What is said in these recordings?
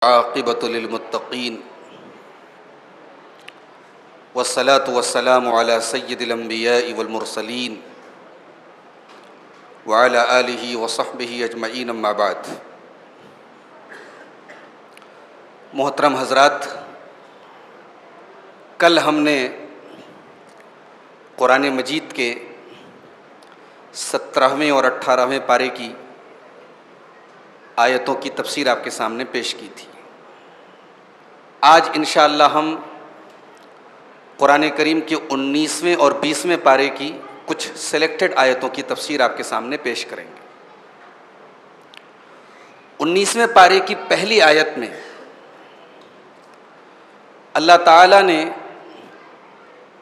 عاقبۃ للمتقین والصلاة والسلام علی سید الانبیاء والمرسلین وعلی آلہ وصحبہ اجمعین اما بعد۔ محترم حضرات، کل ہم نے قرآن مجید کے 17ویں اور 18ویں پارے کی آیتوں کی تفسیر آپ کے سامنے پیش کی تھی۔ آج انشاءاللہ ہم قرآن کریم کے 19ویں اور 20ویں پارے کی کچھ سلیکٹڈ آیتوں کی تفسیر آپ کے سامنے پیش کریں گے۔ 19ویں پارے کی پہلی آیت میں اللہ تعالیٰ نے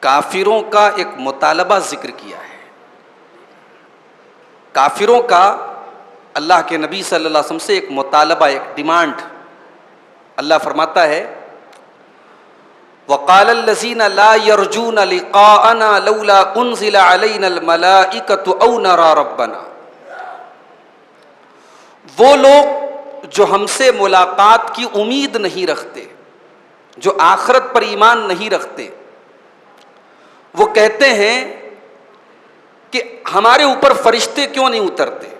کافروں کا ایک مطالبہ ذکر کیا ہے۔ کافروں کا اللہ کے نبی صلی اللہ علیہ وسلم سے ایک مطالبہ، ایک ڈیمانڈ۔ اللہ فرماتا ہے وَقَالَ الَّذِينَ لَا يَرْجُونَ لِقَاءَنَا لَوْلَا أُنزِلَ عَلَيْنَا الْمَلَائِكَةُ أَوْ نَرَى رَبَّنَا۔ وہ لوگ جو ہم سے ملاقات کی امید نہیں رکھتے، جو آخرت پر ایمان نہیں رکھتے، وہ کہتے ہیں کہ ہمارے اوپر فرشتے کیوں نہیں اترتے؟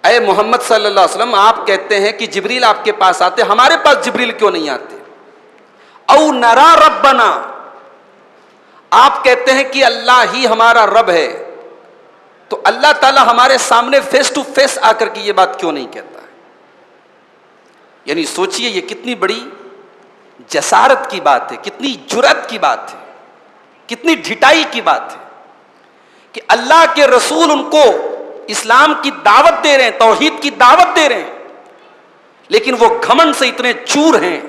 اے محمد صلی اللہ علیہ وسلم، آپ کہتے ہیں کہ جبریل آپ کے پاس آتے، ہمارے پاس جبریل کیوں نہیں آتے؟ او نرا ربنا، آپ کہتے ہیں کہ اللہ ہی ہمارا رب ہے، تو اللہ تعالیٰ ہمارے سامنے فیس ٹو فیس آ کر کے یہ بات کیوں نہیں کہتا ہے؟ یعنی سوچئے یہ کتنی بڑی جسارت کی بات ہے، کتنی جرأت کی بات ہے، کتنی ڈھٹائی کی بات ہے کہ اللہ کے رسول ان کو اسلام کی دعوت دے رہے ہیں، توحید کی دعوت دے رہے ہیں، لیکن وہ گھمنڈ سے اتنے چور ہیں،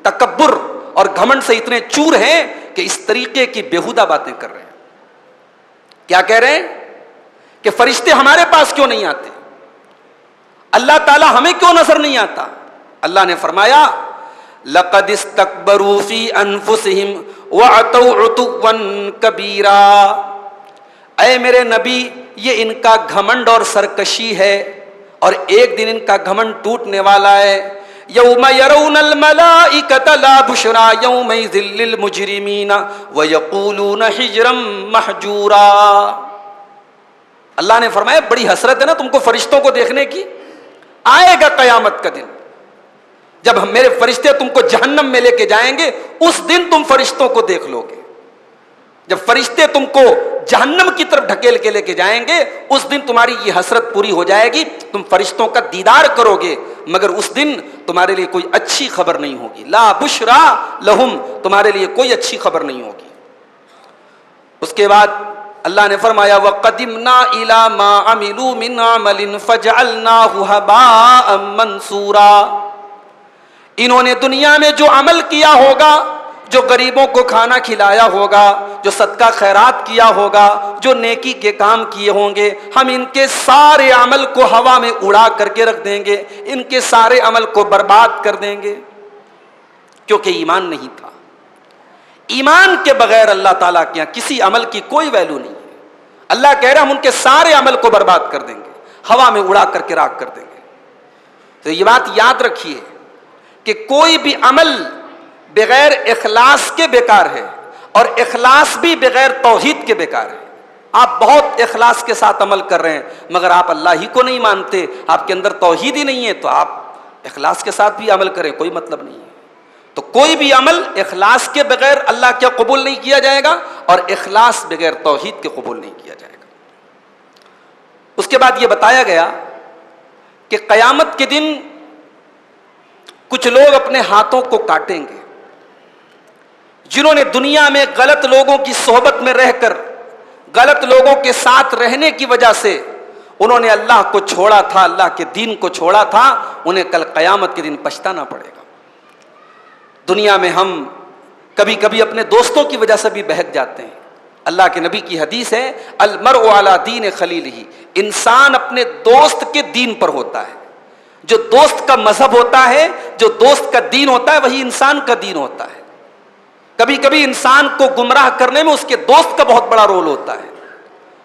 تکبر اور گھمنڈ سے اتنے چور ہیں کہ اس طریقے کی بیہودہ باتیں کر رہے ہیں۔ کیا کہہ رہے ہیں کہ فرشتے ہمارے پاس کیوں نہیں آتے، اللہ تعالیٰ ہمیں کیوں نظر نہیں آتا؟ اللہ نے فرمایا لقد استکبروا فی انفسہم وعتوا عتوا کبیرا۔ اے میرے نبی، یہ ان کا گھمنڈ اور سرکشی ہے، اور ایک دن ان کا گھمنڈ ٹوٹنے والا ہے۔ یوم یرون الملائکۃ لا بشری یومئذ للمجرمین ویقولون حجرا محجورا۔ اللہ نے فرمایا بڑی حسرت ہے نا تم کو فرشتوں کو دیکھنے کی، آئے گا قیامت کا دن جب میرے فرشتے تم کو جہنم میں لے کے جائیں گے، اس دن تم فرشتوں کو دیکھ لو گے۔ جب فرشتے تم کو جہنم کی طرف ڈھکیل کے لے کے جائیں گے، اس دن تمہاری یہ حسرت پوری ہو جائے گی، تم فرشتوں کا دیدار کرو گے، مگر اس دن تمہارے لیے کوئی اچھی خبر نہیں ہوگی۔ لا بشرا لہم، تمہارے لیے کوئی اچھی خبر نہیں ہوگی۔ اس کے بعد اللہ نے فرمایا وَقَدِمْنَا إِلَى مَا عَمِلُوا مِنْ عَمَلٍ فَجَعَلْنَاهُ هَبَاءً مَنْثُورًا۔ انہوں نے دنیا میں جو عمل کیا ہوگا، جو غریبوں کو کھانا کھلایا ہوگا، جو صدقہ خیرات کیا ہوگا، جو نیکی کے کام کیے ہوں گے، ہم ان کے سارے عمل کو ہوا میں اڑا کر کے رکھ دیں گے، ان کے سارے عمل کو برباد کر دیں گے، کیونکہ ایمان نہیں تھا۔ ایمان کے بغیر اللہ تعالیٰ کے یہاں کسی عمل کی کوئی ویلیو نہیں ہے۔ اللہ کہہ رہے ہم ان کے سارے عمل کو برباد کر دیں گے، ہوا میں اڑا کر کے راکھ کر دیں گے۔ تو یہ بات یاد رکھیے کہ کوئی بھی عمل بغیر اخلاص کے بیکار ہے، اور اخلاص بھی بغیر توحید کے بیکار ہے۔ آپ بہت اخلاص کے ساتھ عمل کر رہے ہیں، مگر آپ اللہ ہی کو نہیں مانتے، آپ کے اندر توحید ہی نہیں ہے، تو آپ اخلاص کے ساتھ بھی عمل کریں کوئی مطلب نہیں ہے۔ تو کوئی بھی عمل اخلاص کے بغیر اللہ کے قبول نہیں کیا جائے گا، اور اخلاص بغیر توحید کے قبول نہیں کیا جائے گا۔ اس کے بعد یہ بتایا گیا کہ قیامت کے دن کچھ لوگ اپنے ہاتھوں کو کاٹیں گے، جنہوں نے دنیا میں غلط لوگوں کی صحبت میں رہ کر، غلط لوگوں کے ساتھ رہنے کی وجہ سے انہوں نے اللہ کو چھوڑا تھا، اللہ کے دین کو چھوڑا تھا، انہیں کل قیامت کے دن پچھتانا پڑے گا۔ دنیا میں ہم کبھی کبھی اپنے دوستوں کی وجہ سے بھی بہک جاتے ہیں۔ اللہ کے نبی کی حدیث ہے المرء علی دین خلیلہ، انسان اپنے دوست کے دین پر ہوتا ہے۔ جو دوست کا مذہب ہوتا ہے، جو دوست کا دین ہوتا ہے، وہی انسان کا دین ہوتا ہے۔ کبھی کبھی انسان کو گمراہ کرنے میں اس کے دوست کا بہت بڑا رول ہوتا ہے،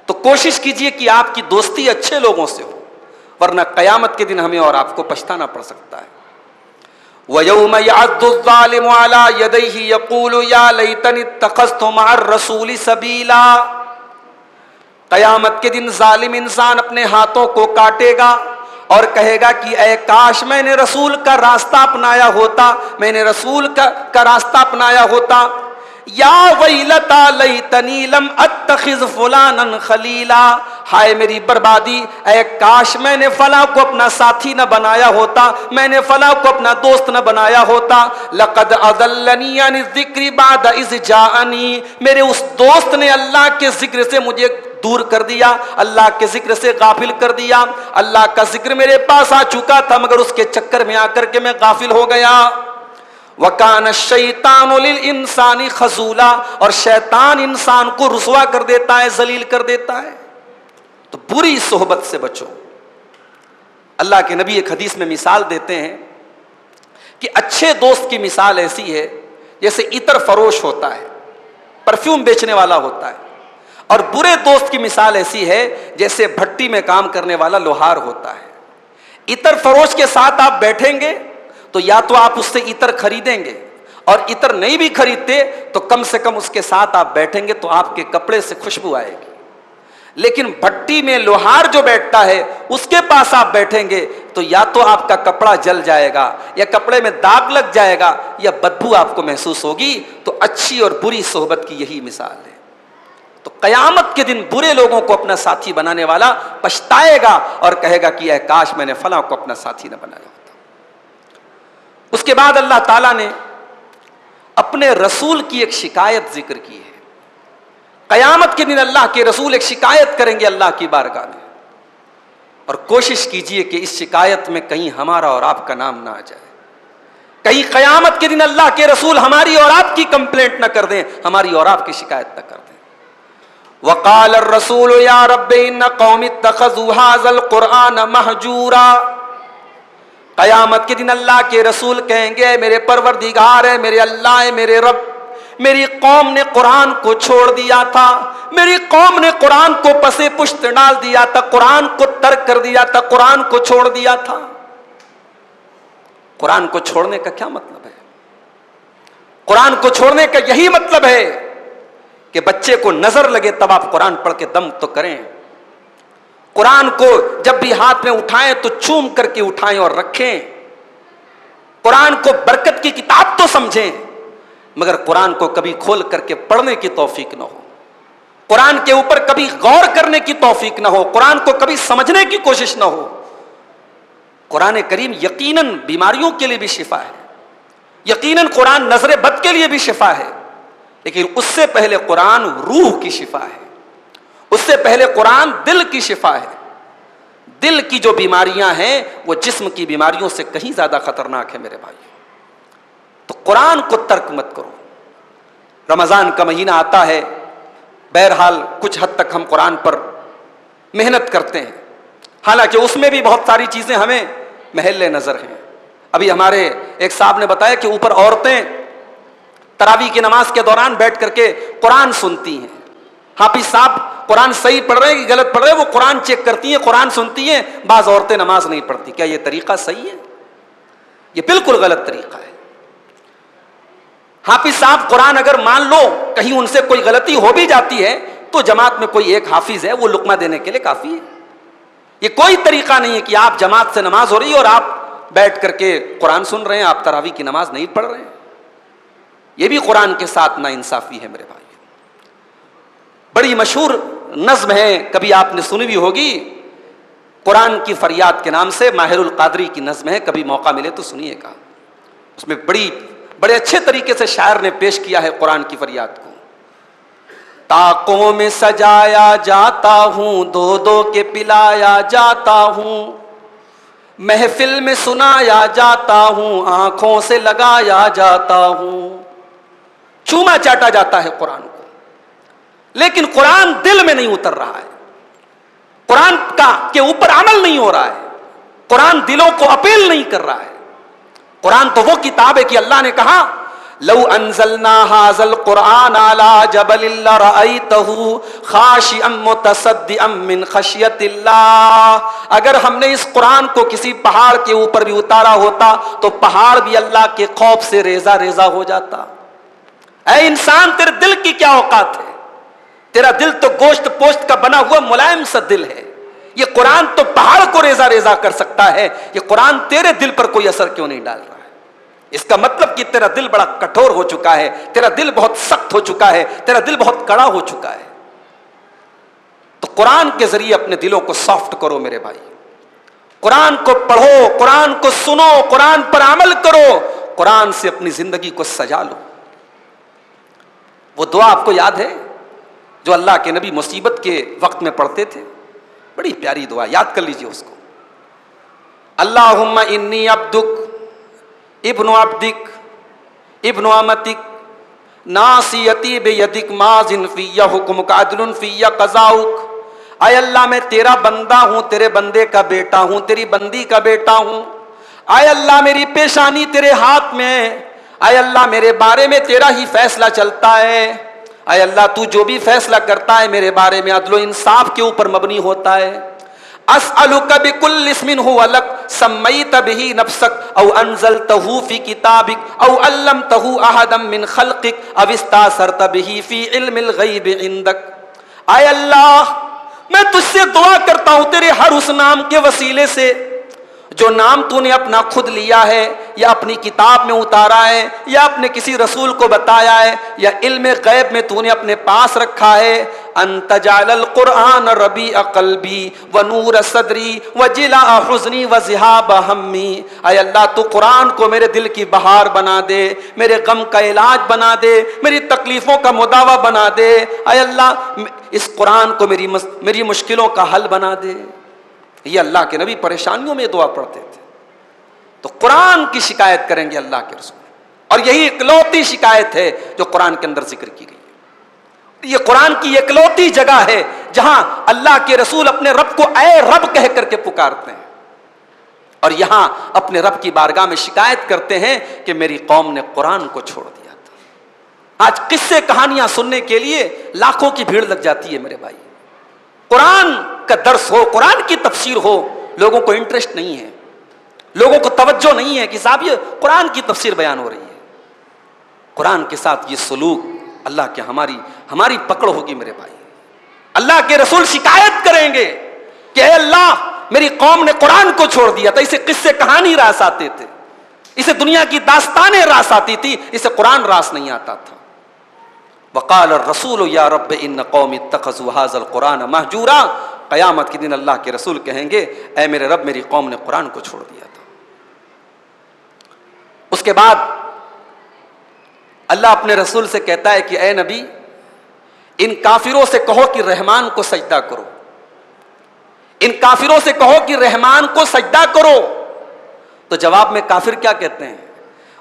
تو کوشش کیجئے کہ آپ کی دوستی اچھے لوگوں سے ہو، ورنہ قیامت کے دن ہمیں اور آپ کو پچھتانا پڑ سکتا ہے۔ وَيَوْمَ يَعَضُّ الظَّالِمُ عَلَى يَدَيْهِ يَقُولُ يَا لَيْتَنِي اتَّخَذْتُ مَعَ الرَّسُولِ سَبِيلًا۔ قیامت کے دن ظالم انسان اپنے ہاتھوں کو کاٹے گا اور کہے گا کہ اے کاش میں نے رسول کا راستہ اپنایا ہوتا، میں نے رسول کا راستہ اپنایا ہوتا۔ یا ویلتا لیتنی لم اتخذ فلانا خلیلا، ہائے میری بربادی، اے کاش میں نے فلاں کو اپنا ساتھی نہ بنایا ہوتا، میں نے فلاں کو اپنا دوست نہ بنایا ہوتا۔ لقد اضلنی عن الذکر بعد اذ جاءنی، میرے اس دوست نے اللہ کے ذکر سے مجھے دور کر دیا، اللہ کے ذکر سے غافل کر دیا۔ اللہ کا ذکر میرے پاس آ چکا تھا مگر اس کے چکر میں آ کر کے میں غافل ہو گیا۔ وَكَانَ الشَّيْطَانُ لِلْإِنسَانِ خَذُولًا، اور شیطان انسان کو رسوا کر دیتا ہے، ذلیل کر دیتا ہے۔ تو بری صحبت سے بچو۔ اللہ کے نبی ایک حدیث میں مثال دیتے ہیں کہ اچھے دوست کی مثال ایسی ہے جیسے عطر فروش ہوتا ہے، پرفیوم بیچنے والا ہوتا ہے، اور برے دوست کی مثال ایسی ہے جیسے بھٹی میں کام کرنے والا لوہار ہوتا ہے۔ عطر فروش کے ساتھ آپ بیٹھیں گے تو یا تو آپ اس سے عطر خریدیں گے، اور عطر نہیں بھی خریدتے تو کم سے کم اس کے ساتھ آپ بیٹھیں گے تو آپ کے کپڑے سے خوشبو آئے گی۔ لیکن بھٹی میں لوہار جو بیٹھتا ہے اس کے پاس آپ بیٹھیں گے تو یا تو آپ کا کپڑا جل جائے گا، یا کپڑے میں داغ لگ جائے گا، یا بدبو آپ کو محسوس ہوگی۔ تو اچھی اور بری صحبت کی یہی مثال ہے۔ تو قیامت کے دن برے لوگوں کو اپنا ساتھی بنانے والا پچھتائے گا اور کہے گا کہ اے کاش میں نے فلاں کو اپنا ساتھی نہ بنایا ہوتا۔ اس کے بعد اللہ تعالیٰ نے اپنے رسول کی ایک شکایت ذکر کی ہے۔ قیامت کے دن اللہ کے رسول ایک شکایت کریں گے اللہ کی بارگاہ میں، اور کوشش کیجئے کہ اس شکایت میں کہیں ہمارا اور آپ کا نام نہ آ جائے، کہیں قیامت کے دن اللہ کے رسول ہماری اور آپ کی کمپلینٹ نہ کر دیں، ہماری اور آپ کی شکایت نہ کر دیں۔ وقال الرسول یا رب ان قوم اتخذوا هذا القرآن مہجورا۔ قیامت کے دن اللہ کے رسول کہیں گے میرے پروردگار ہے، میرے اللہ ہے، میرے رب، میری قوم نے قرآن کو چھوڑ دیا تھا، میری قوم نے قرآن کو پسے پشت ڈال دیا تھا، قرآن کو ترک کر دیا تھا، قرآن کو چھوڑ دیا تھا۔ قرآن کو چھوڑنے کا کیا مطلب ہے؟ قرآن کو چھوڑنے کا یہی مطلب ہے کہ بچے کو نظر لگے تب آپ قرآن پڑھ کے دم تو کریں، قرآن کو جب بھی ہاتھ میں اٹھائیں تو چوم کر کے اٹھائیں اور رکھیں، قرآن کو برکت کی کتاب تو سمجھیں، مگر قرآن کو کبھی کھول کر کے پڑھنے کی توفیق نہ ہو، قرآن کے اوپر کبھی غور کرنے کی توفیق نہ ہو، قرآن کو کبھی سمجھنے کی کوشش نہ ہو۔ قرآن کریم یقیناً بیماریوں کے لیے بھی شفا ہے، یقیناً قرآن نظر بد کے لیے بھی شفا ہے، لیکن اس سے پہلے قرآن روح کی شفا ہے، اس سے پہلے قرآن دل کی شفا ہے۔ دل کی جو بیماریاں ہیں وہ جسم کی بیماریوں سے کہیں زیادہ خطرناک ہے میرے بھائی۔ تو قرآن کو ترک مت کرو۔ رمضان کا مہینہ آتا ہے، بہرحال کچھ حد تک ہم قرآن پر محنت کرتے ہیں، حالانکہ اس میں بھی بہت ساری چیزیں ہمیں محل نظر ہیں۔ ابھی ہمارے ایک صاحب نے بتایا کہ اوپر عورتیں تراویح کی نماز کے دوران بیٹھ کر کے قرآن سنتی ہیں۔ حافظ صاحب قرآن صحیح پڑھ رہے ہیں کہ غلط پڑھ رہے ہیں، وہ قرآن چیک کرتی ہیں، قرآن سنتی ہیں، بعض عورتیں نماز نہیں پڑھتی۔ کیا یہ طریقہ صحیح ہے؟ یہ بالکل غلط طریقہ ہے۔ حافظ صاحب قرآن اگر مان لو کہیں ان سے کوئی غلطی ہو بھی جاتی ہے تو جماعت میں کوئی ایک حافظ ہے، وہ لقمہ دینے کے لیے کافی ہے۔ یہ کوئی طریقہ نہیں ہے کہ آپ جماعت سے نماز ہو رہی ہے اور آپ بیٹھ کر کے قرآن سن رہے ہیں، آپ تراویح کی نماز نہیں پڑھ رہے ہیں۔ یہ بھی قرآن کے ساتھ ناانصافی ہے میرے بھائی۔ بڑی مشہور نظم ہے، کبھی آپ نے سنی بھی ہوگی، قرآن کی فریاد کے نام سے، ماہر القادری کی نظم ہے، کبھی موقع ملے تو سنیے گا۔ اس میں بڑے اچھے طریقے سے شاعر نے پیش کیا ہے قرآن کی فریاد کو۔ طاقوں میں سجایا جاتا ہوں، دو دو کے پلایا جاتا ہوں، محفل میں سنایا جاتا ہوں، آنکھوں سے لگایا جاتا ہوں۔ چوما چاٹا جاتا ہے قرآن کو، لیکن قرآن دل میں نہیں اتر رہا ہے، قرآن کے اوپر عمل نہیں ہو رہا ہے، قرآن دلوں کو اپیل نہیں کر رہا ہے۔ قرآن تو وہ کتاب ہے کہ اللہ نے کہا لو انزلنا هذا القرآن على جبل لرأيته خاشعا متصدعا من خشیۃ اللہ، اگر ہم نے اس قرآن کو کسی پہاڑ کے اوپر بھی اتارا ہوتا تو پہاڑ بھی اللہ کے خوف سے ریزہ ریزہ ہو جاتا۔ اے انسان، تیرے دل کی کیا اوقات ہے؟ تیرا دل تو گوشت پوشت کا بنا ہوا ملائم سا دل ہے، یہ قرآن تو پہاڑ کو ریزہ ریزہ کر سکتا ہے، یہ قرآن تیرے دل پر کوئی اثر کیوں نہیں ڈال رہا ہے؟ اس کا مطلب کہ تیرا دل بڑا کٹھور ہو چکا ہے، تیرا دل بہت سخت ہو چکا ہے، تیرا دل بہت کڑا ہو چکا ہے۔ تو قرآن کے ذریعے اپنے دلوں کو سافٹ کرو میرے بھائی، قرآن کو پڑھو، قرآن کو سنو، قرآن پر عمل کرو، قرآن سے اپنی زندگی کو سجا لو۔ وہ دعا آپ کو یاد ہے جو اللہ کے نبی مصیبت کے وقت میں پڑھتے تھے؟ بڑی پیاری دعا، یاد کر لیجئے اس کو۔ اللہم انی عبدک ابن عبدک ابن امتک ناصیتی بیدک ماض فی حکمک عدل فی قضاؤک، اے اللہ میں تیرا بندہ ہوں، تیرے بندے کا بیٹا ہوں، تیری بندی کا بیٹا ہوں، اے اللہ میری پیشانی تیرے ہاتھ میں ہے، اے اللہ میرے بارے میں تیرا ہی فیصلہ چلتا ہے، اے اللہ تو جو بھی فیصلہ کرتا ہے میرے بارے میں عدل و انصاف کے اوپر مبنی ہوتا ہے۔ اسألک بکل اسم هو لک سمیت به نفسک او انزلتہ فی کتابک او علمتہ احدا من خلقک او استاثرت به فی علم الغیب عندک، اے اللہ میں تجھ سے دعا کرتا ہوں تیرے ہر اس نام کے وسیلے سے جو نام تو نے اپنا خود لیا ہے یا اپنی کتاب میں اتارا ہے یا اپنے کسی رسول کو بتایا ہے یا علم غیب میں تو نے اپنے پاس رکھا ہے۔ انت جعل القرآن ربیع قلبی ونور صدری وجلاء حزنی وذہاب ہمی، اے اللہ تو قرآن کو میرے دل کی بہار بنا دے، میرے غم کا علاج بنا دے، میری تکلیفوں کا مداوع بنا دے، اے اللہ اس قرآن کو میری مشکلوں کا حل بنا دے۔ یہ اللہ کے نبی پریشانیوں میں دعا پڑھتے تھے، تو قرآن کی شکایت کریں گے اللہ کے رسول، اور یہی اکلوتی شکایت ہے جو قرآن کے اندر ذکر کی گئی ہے۔ یہ قرآن کی اکلوتی جگہ ہے جہاں اللہ کے رسول اپنے رب کو اے رب کہہ کر کے پکارتے ہیں، اور یہاں اپنے رب کی بارگاہ میں شکایت کرتے ہیں کہ میری قوم نے قرآن کو چھوڑ دیا تھا۔ آج قصے کہانیاں سننے کے لیے لاکھوں کی بھیڑ لگ جاتی ہے میرے بھائی، قرآن کا درس ہو، قرآن کی تفسیر ہو، لوگوں کو انٹرسٹ نہیں ہے، لوگوں کو توجہ نہیں ہے کہ صاحب یہ قرآن کی تفسیر بیان ہو رہی ہے۔ قرآن کے ساتھ یہ سلوک اللہ کے ہماری پکڑ ہوگی میرے بھائی۔ اللہ کے رسول شکایت کریں گے کہ اے اللہ میری قوم نے قرآن کو چھوڑ دیا تھا، اسے قصے کہانی راس آتے تھے، اسے دنیا کی داستانیں راس آتی تھی، اسے قرآن راس نہیں آتا تھا۔ وقال الرسول یا رب ان قوم اتخذوا هذا القرآن مہجورا، قیامت کے دن اللہ کے رسول کہیں گے اے میرے رب میری قوم نے قرآن کو چھوڑ دیا تھا۔ اس کے بعد اللہ اپنے رسول سے کہتا ہے کہ اے نبی ان کافروں سے کہو کہ رحمان کو سجدہ کرو، ان کافروں سے کہو کہ رحمان کو سجدہ کرو۔ تو جواب میں کافر کیا کہتے ہیں؟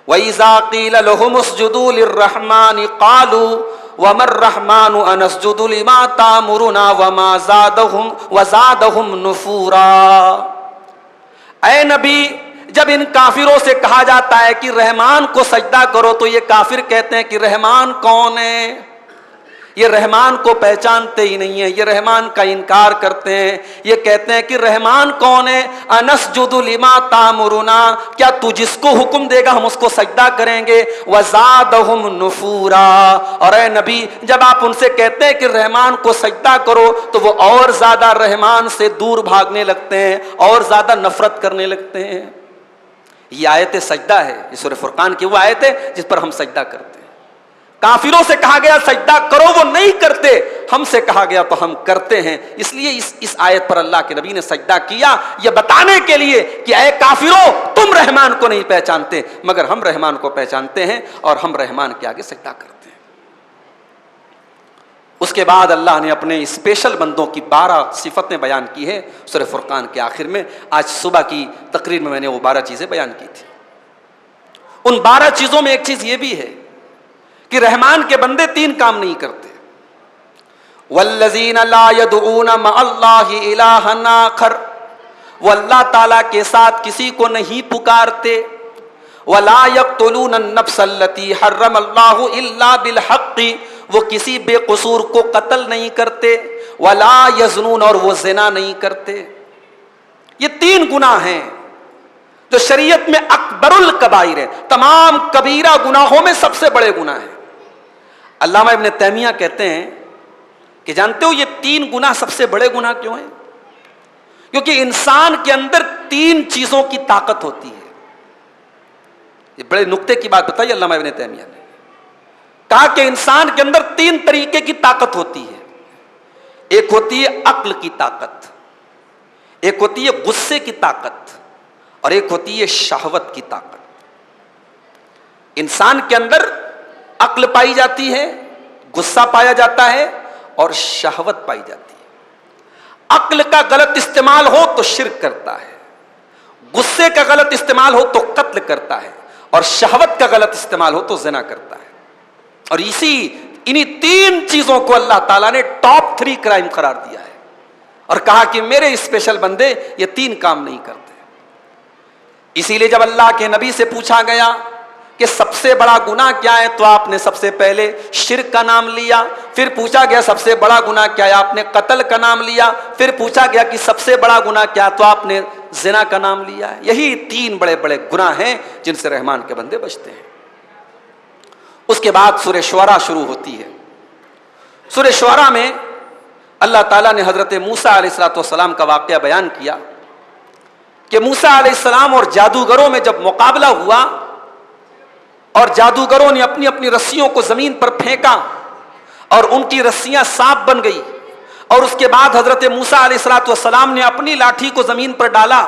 وَإِذَا قِيلَ لَهُمُ اسْجُدُوا لِلرَّحْمَنِ قَالُوا وَمَا الرَّحْمَنُ أَنَسْجُدُ لِمَا تَأْمُرُنَا وَزَادَهُمْ نُفُورًا۔ اے نبی جب ان کافروں سے کہا جاتا ہے کہ رحمان کو سجدہ کرو تو یہ کافر کہتے ہیں کہ رحمان کون ہے؟ یہ رحمان کو پہچانتے ہی نہیں ہیں، یہ رحمان کا انکار کرتے ہیں، یہ کہتے ہیں کہ رحمان کون ہے؟ انسجد لما تامرنا، کیا تو جس کو حکم دے گا ہم اس کو سجدہ کریں گے؟ وزادہم نفورا، اور اے نبی جب آپ ان سے کہتے ہیں کہ رحمان کو سجدہ کرو تو وہ اور زیادہ رحمان سے دور بھاگنے لگتے ہیں، اور زیادہ نفرت کرنے لگتے ہیں۔ یہ آیت سجدہ ہے، یہ سورہ فرقان کی وہ آیت ہے جس پر ہم سجدہ کرتے ہیں۔ کافروں سے کہا گیا سجدہ کرو، وہ نہیں کرتے، ہم سے کہا گیا تو ہم کرتے ہیں۔ اس لیے اس آیت پر اللہ کے نبی نے سجدہ کیا، یہ بتانے کے لیے کہ اے کافروں تم رحمان کو نہیں پہچانتے مگر ہم رحمان کو پہچانتے ہیں اور ہم رحمان کے آگے سجدہ کرتے ہیں۔ اس کے بعد اللہ نے اپنے اسپیشل بندوں کی 12 صفتیں بیان کی ہیں سورہ فرقان کے آخر میں۔ آج صبح کی تقریر میں نے وہ 12 چیزیں بیان کی تھی۔ ان 12 چیزوں میں ایک چیز یہ بھی ہے کہ رحمان کے بندے 3 کام نہیں کرتے۔ والذین لا يدعون مع اللہ الہا آخر، وہ اللہ تعالیٰ کے ساتھ کسی کو نہیں پکارتے۔ وَلَا يَقْتُلُونَ النَّفْسَ الَّتِي حَرَّمَ اللَّهُ إِلَّا بِالْحَقِّ، وہ کسی بے قصور کو قتل نہیں کرتے، وَلَا يَزْنُونَ، اور وہ زنا نہیں کرتے۔ یہ 3 گناہ ہیں جو شریعت میں اکبر الکبائر ہے، تمام کبیرہ گناہوں میں سب سے بڑے گناہ ہیں۔ علامہ ابن تیمیہ کہتے ہیں کہ جانتے ہو یہ 3 گناہ سب سے بڑے گناہ کیوں ہیں؟ کیونکہ انسان کے اندر 3 چیزوں کی طاقت ہوتی ہے۔ یہ بڑے نقطے کی بات بتائی علامہ ابن تیمیہ نے، کہا کہ انسان کے اندر 3 طریقے کی طاقت ہوتی ہے۔ ایک ہوتی ہے عقل کی طاقت، ایک ہوتی ہے غصے کی طاقت، اور ایک ہوتی ہے شہوت کی طاقت۔ انسان کے اندر عقل پائی جاتی ہے، غصہ پایا جاتا ہے، اور شہوت پائی جاتی ہے۔ عقل کا غلط استعمال ہو تو شرک کرتا ہے، غصے کا غلط استعمال ہو تو قتل کرتا ہے، اور شہوت کا غلط استعمال ہو تو زنا کرتا ہے۔ اور انہی 3 چیزوں کو اللہ تعالیٰ نے ٹاپ 3 کرائم قرار دیا ہے، اور کہا کہ میرے اسپیشل بندے یہ 3 کام نہیں کرتے۔ اسی لیے جب اللہ کے نبی سے پوچھا گیا کہ سب سے بڑا گناہ کیا ہے، تو آپ نے سب سے پہلے شرک کا نام لیا۔ پھر پوچھا گیا سب سے بڑا گناہ کیا ہے، آپ نے قتل کا نام لیا۔ پھر پوچھا گیا کہ سب سے بڑا گناہ کیا، تو آپ نے زنا کا نام لیا ہے۔ یہی 3 بڑے بڑے گناہ ہیں جن سے رحمان کے بندے بچتے ہیں۔ اس کے بعد سورہ شعراء شروع ہوتی ہے۔ سورہ شعراء میں اللہ تعالیٰ نے حضرت موسیٰ علیہ السلام کا واقعہ بیان کیا کہ موسیٰ علیہ السلام اور جادوگروں میں جب مقابلہ ہوا اور جادوگروں نے اپنی اپنی رسیوں کو زمین پر پھینکا اور ان کی رسیاں سانپ بن گئی، اور اس کے بعد حضرت موسیٰ علیہ السلام نے اپنی لاٹھی کو زمین پر ڈالا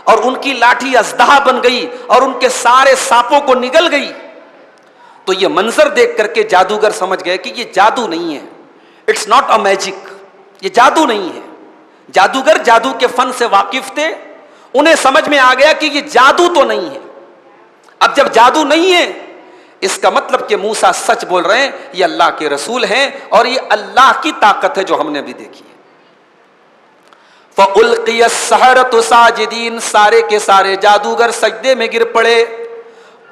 اور ان کی لاٹھی اژدہا بن گئی اور ان کے سارے سانپوں کو نگل گئی، تو یہ منظر دیکھ کر کے جادوگر سمجھ گئے کہ یہ جادو نہیں ہے، اٹس ناٹ اے میجک، یہ جادو نہیں ہے۔ جادوگر جادو کے فن سے واقف تھے، انہیں سمجھ میں آ گیا کہ یہ جادو تو نہیں ہے۔ اب جب جادو نہیں ہے اس کا مطلب کہ موسیٰ سچ بول رہے ہیں، یہ اللہ کے رسول ہیں اور یہ اللہ کی طاقت ہے جو ہم نے بھی دیکھی ہے۔ فَأُلْقِيَ السَّحَرَةُ سَاجِدِينَ، سارے کے سارے جادوگر سجدے میں گر پڑے۔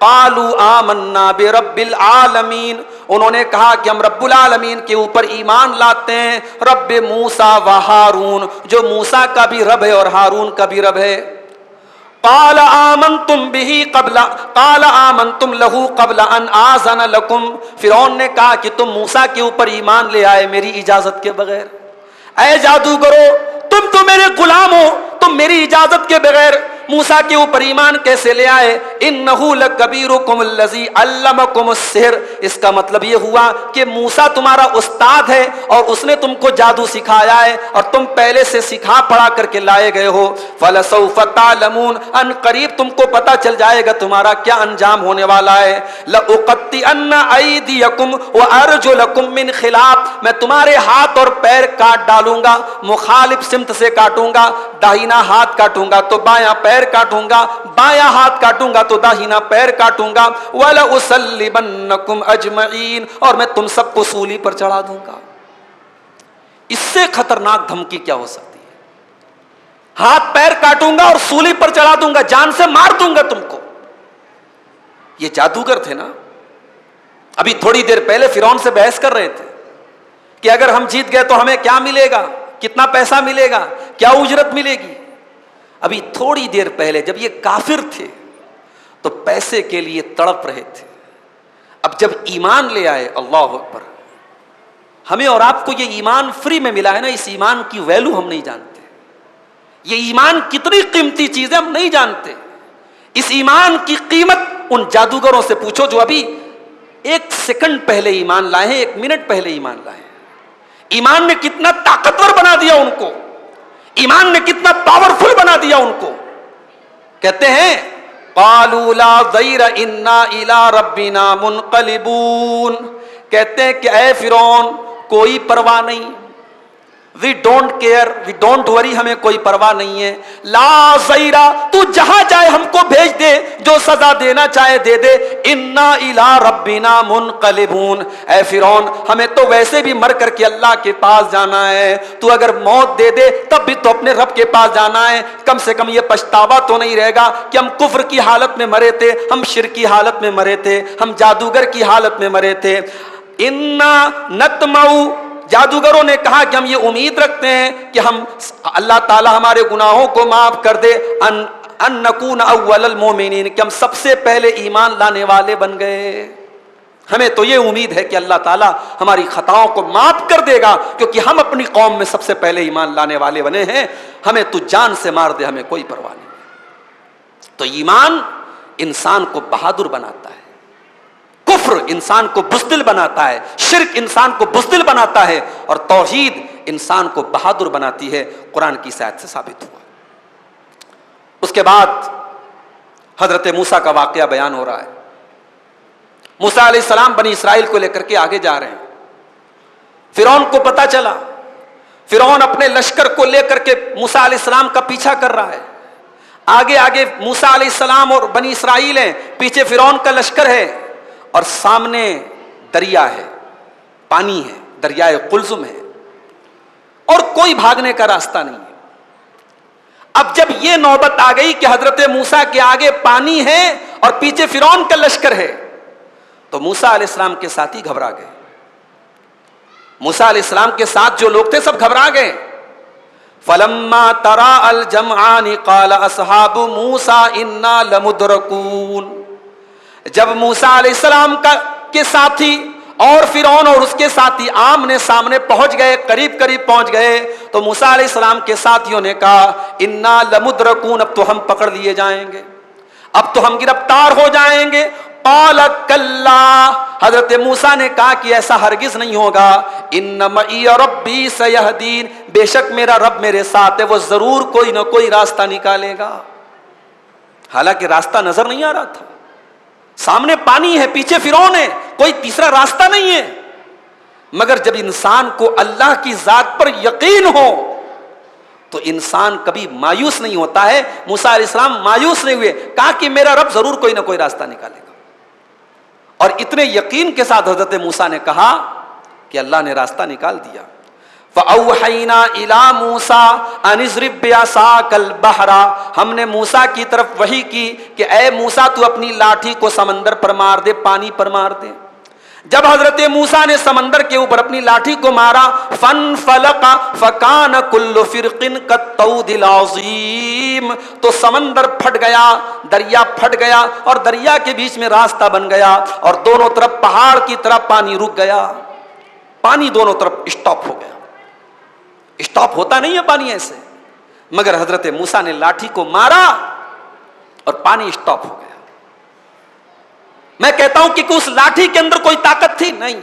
قَالُوا آمَنَّا بِرَبِّ الْعَالَمِينَ، انہوں نے کہا کہ ہم رب العالمین کے اوپر ایمان لاتے ہیں، رب موسیٰ و ہارون، جو موسیٰ کا بھی رب ہے اور ہارون کا بھی رب ہے۔ قال آمنتم له قبل ان آذن لكم، فرعون نے کہا کہ تم موسیٰ کے اوپر ایمان لے آئے میری اجازت کے بغیر۔ اے جادوگرو، تم تو میرے غلام ہو، تم میری اجازت کے بغیر موسیٰ کے اوپر ایمان کیسے لے آئے؟ انہ لکبیرکم الذی علمکم السحر، اس کا مطلب یہ ہوا کہ موسیٰ تمہارا استاد ہے اور اس نے تم کو جادو سکھایا ہے اور تم پہلے سے سکھا پڑھا کر کے لائے گئے ہو۔ فلسوف تعلمون، ان قریب تم کو پتہ چل جائے گا تمہارا کیا انجام ہونے والا ہے۔ لأقطعن ایدیکم وارجلکم من خلاف، میں تمہارے ہاتھ اور پیر کاٹ ڈالوں گا، مخالف سمت سے کاٹوں گا، داہنا ہاتھ کاٹوں گا تو بایاں پیر کاٹوں گا، بایاں ہاتھ کاٹوں گا تو داہنا پیر کاٹوں گا۔ وَلَأُصَلِّبَنَّكُمْ أَجْمَعِينَ، اور میں تم سب کو سولی پر چڑھا دوں گا۔ اس سے خطرناک دھمکی کیا ہو سکتی ہے؟ ہاتھ پیر کاٹوں گا اور سولی پر چڑھا دوں گا، جان سے مار دوں گا تم کو۔ یہ جادوگر تھے نا، ابھی تھوڑی دیر پہلے فرعون سے بحث کر رہے تھے کہ اگر ہم جیت گئے تو ہمیں کیا ملے گا، کتنا پیسہ ملے گا، کیا اجرت ملے گی۔ ابھی تھوڑی دیر پہلے جب یہ کافر تھے تو پیسے کے لیے تڑپ رہے تھے، اب جب ایمان لے آئے، اللہ اکبر، ہمیں اور آپ کو یہ ایمان فری میں ملا ہے نا، اس ایمان کی ویلو ہم نہیں جانتے، یہ ایمان کتنی قیمتی چیز ہے ہم نہیں جانتے۔ اس ایمان کی قیمت ان جادوگروں سے پوچھو جو ابھی 1 سیکنڈ پہلے ایمان لائے ہیں، 1 منٹ پہلے ایمان لائے ہیں۔ ایمان نے کتنا طاقتور بنا دیا ان کو، ایمان نے کتنا پاورفل بنا دیا ان کو۔ کہتے ہیں قالوا لا ضیر انا الی ربنا منقلبون، کہتے ہیں کہ اے فرعون کوئی پرواہ نہیں، we don't care, we don't worry, ہمیں کوئی پرواہ نہیں ہے. لا زیرا، تو جہاں چاہے ہم کو بھیج دے، جو سزا دینا چاہے دے دے. انا الی ربنا منقلبون، اے فرعون ہمیں تو ویسے بھی مر کر کے اللہ کے پاس جانا ہے، تو اگر موت دے دے تب بھی تو اپنے رب کے پاس جانا ہے. کم سے کم یہ پچھتاوا تو نہیں رہے گا کہ ہم کفر کی حالت میں مرے تھے، ہم شرک کی حالت میں مرے تھے، ہم جادوگر کی حالت میں مرے تھے. انا نطمع، جادوگروں نے کہا کہ ہم یہ امید رکھتے ہیں کہ ہم اللہ تعالی ہمارے گناہوں کو معاف کر دے. ان نکون اول المومنین، کہ ہم سب سے پہلے ایمان لانے والے بن گئے. ہمیں تو یہ امید ہے کہ اللہ تعالیٰ ہماری خطاؤں کو معاف کر دے گا، کیونکہ ہم اپنی قوم میں سب سے پہلے ایمان لانے والے بنے ہیں. ہمیں تو جان سے مار دے، ہمیں کوئی پرواہ نہیں. تو ایمان انسان کو بہادر بناتا ہے، کفر انسان کو بزدل بناتا ہے، شرک انسان کو بزدل بناتا ہے، اور توحید انسان کو بہادر بناتی ہے. قرآن کی آیت سے ثابت ہوا. اس کے بعد حضرت موسیٰ کا واقعہ بیان ہو رہا ہے. موسیٰ علیہ السلام بنی اسرائیل کو لے کر کے آگے جا رہے ہیں. فرعون کو پتا چلا، فرعون اپنے لشکر کو لے کر کے موسیٰ علیہ السلام کا پیچھا کر رہا ہے. آگے آگے موسیٰ علیہ السلام اور بنی اسرائیل ہیں، پیچھے فرعون کا لشکر ہے، اور سامنے دریا ہے، پانی ہے، دریائے قلزم ہے، اور کوئی بھاگنے کا راستہ نہیں ہے. اب جب یہ نوبت آ گئی کہ حضرت موسیٰ کے آگے پانی ہے اور پیچھے فرعون کا لشکر ہے، تو موسیٰ علیہ السلام کے ساتھی گھبرا گئے. موسیٰ علیہ السلام کے ساتھ جو لوگ تھے سب گھبرا گئے. فلما ترا الجمعان قال اصحاب موسیٰ انا لمدرکون، جب موسیٰ علیہ السلام کے ساتھی اور فرعون اور اس کے ساتھی آمنے سامنے پہنچ گئے، قریب قریب پہنچ گئے، تو موسیٰ علیہ السلام کے ساتھیوں نے کہا انا لمدرکون، اب تو ہم پکڑ لیے جائیں گے، اب تو ہم گرفتار ہو جائیں گے. قال کلا، حضرت موسیٰ نے کہا کہ ایسا ہرگز نہیں ہوگا. ان معی ربی سیہدین، بے شک میرا رب میرے ساتھ ہے، وہ ضرور کوئی نہ کوئی راستہ نکالے گا. حالانکہ راستہ نظر نہیں آ رہا تھا، سامنے پانی ہے، پیچھے فرعون ہے، کوئی تیسرا راستہ نہیں ہے. مگر جب انسان کو اللہ کی ذات پر یقین ہو تو انسان کبھی مایوس نہیں ہوتا ہے. موسیٰ علیہ السلام مایوس نہیں ہوئے، کہا کہ میرا رب ضرور کوئی نہ کوئی راستہ نکالے گا. اور اتنے یقین کے ساتھ حضرت موسیٰ نے کہا کہ اللہ نے راستہ نکال دیا. فَأَوْحَيْنَا إِلَى مُوسَىٰ أَنِ اضْرِب بِّعَصَاكَ الْبَحْرَ، ہم نے موسیٰ کی طرف وحی کی کہ اے موسیٰ تو اپنی لاٹھی کو سمندر پر مار دے، پانی پر مار دے. جب حضرت موسیٰ نے سمندر کے اوپر اپنی لاٹھی کو مارا، فَانْفَلَقَ فَكَانَ كُلُّ فِرْقٍ كَالطَّوْدِ الْعَظِيمِ، تو سمندر پھٹ گیا، دریا پھٹ گیا، اور دریا کے بیچ میں راستہ بن گیا، اور دونوں طرف پہاڑ کی طرح پانی رک گیا. پانی دونوں طرف اسٹاپ ہو گیا. اسٹاپ ہوتا نہیں ہے پانی ایسے، مگر حضرت موسیٰ نے لاٹھی کو مارا اور پانی اسٹاپ ہو گیا. میں کہتا ہوں کہ اس لاٹھی کے اندر کوئی طاقت تھی؟ نہیں،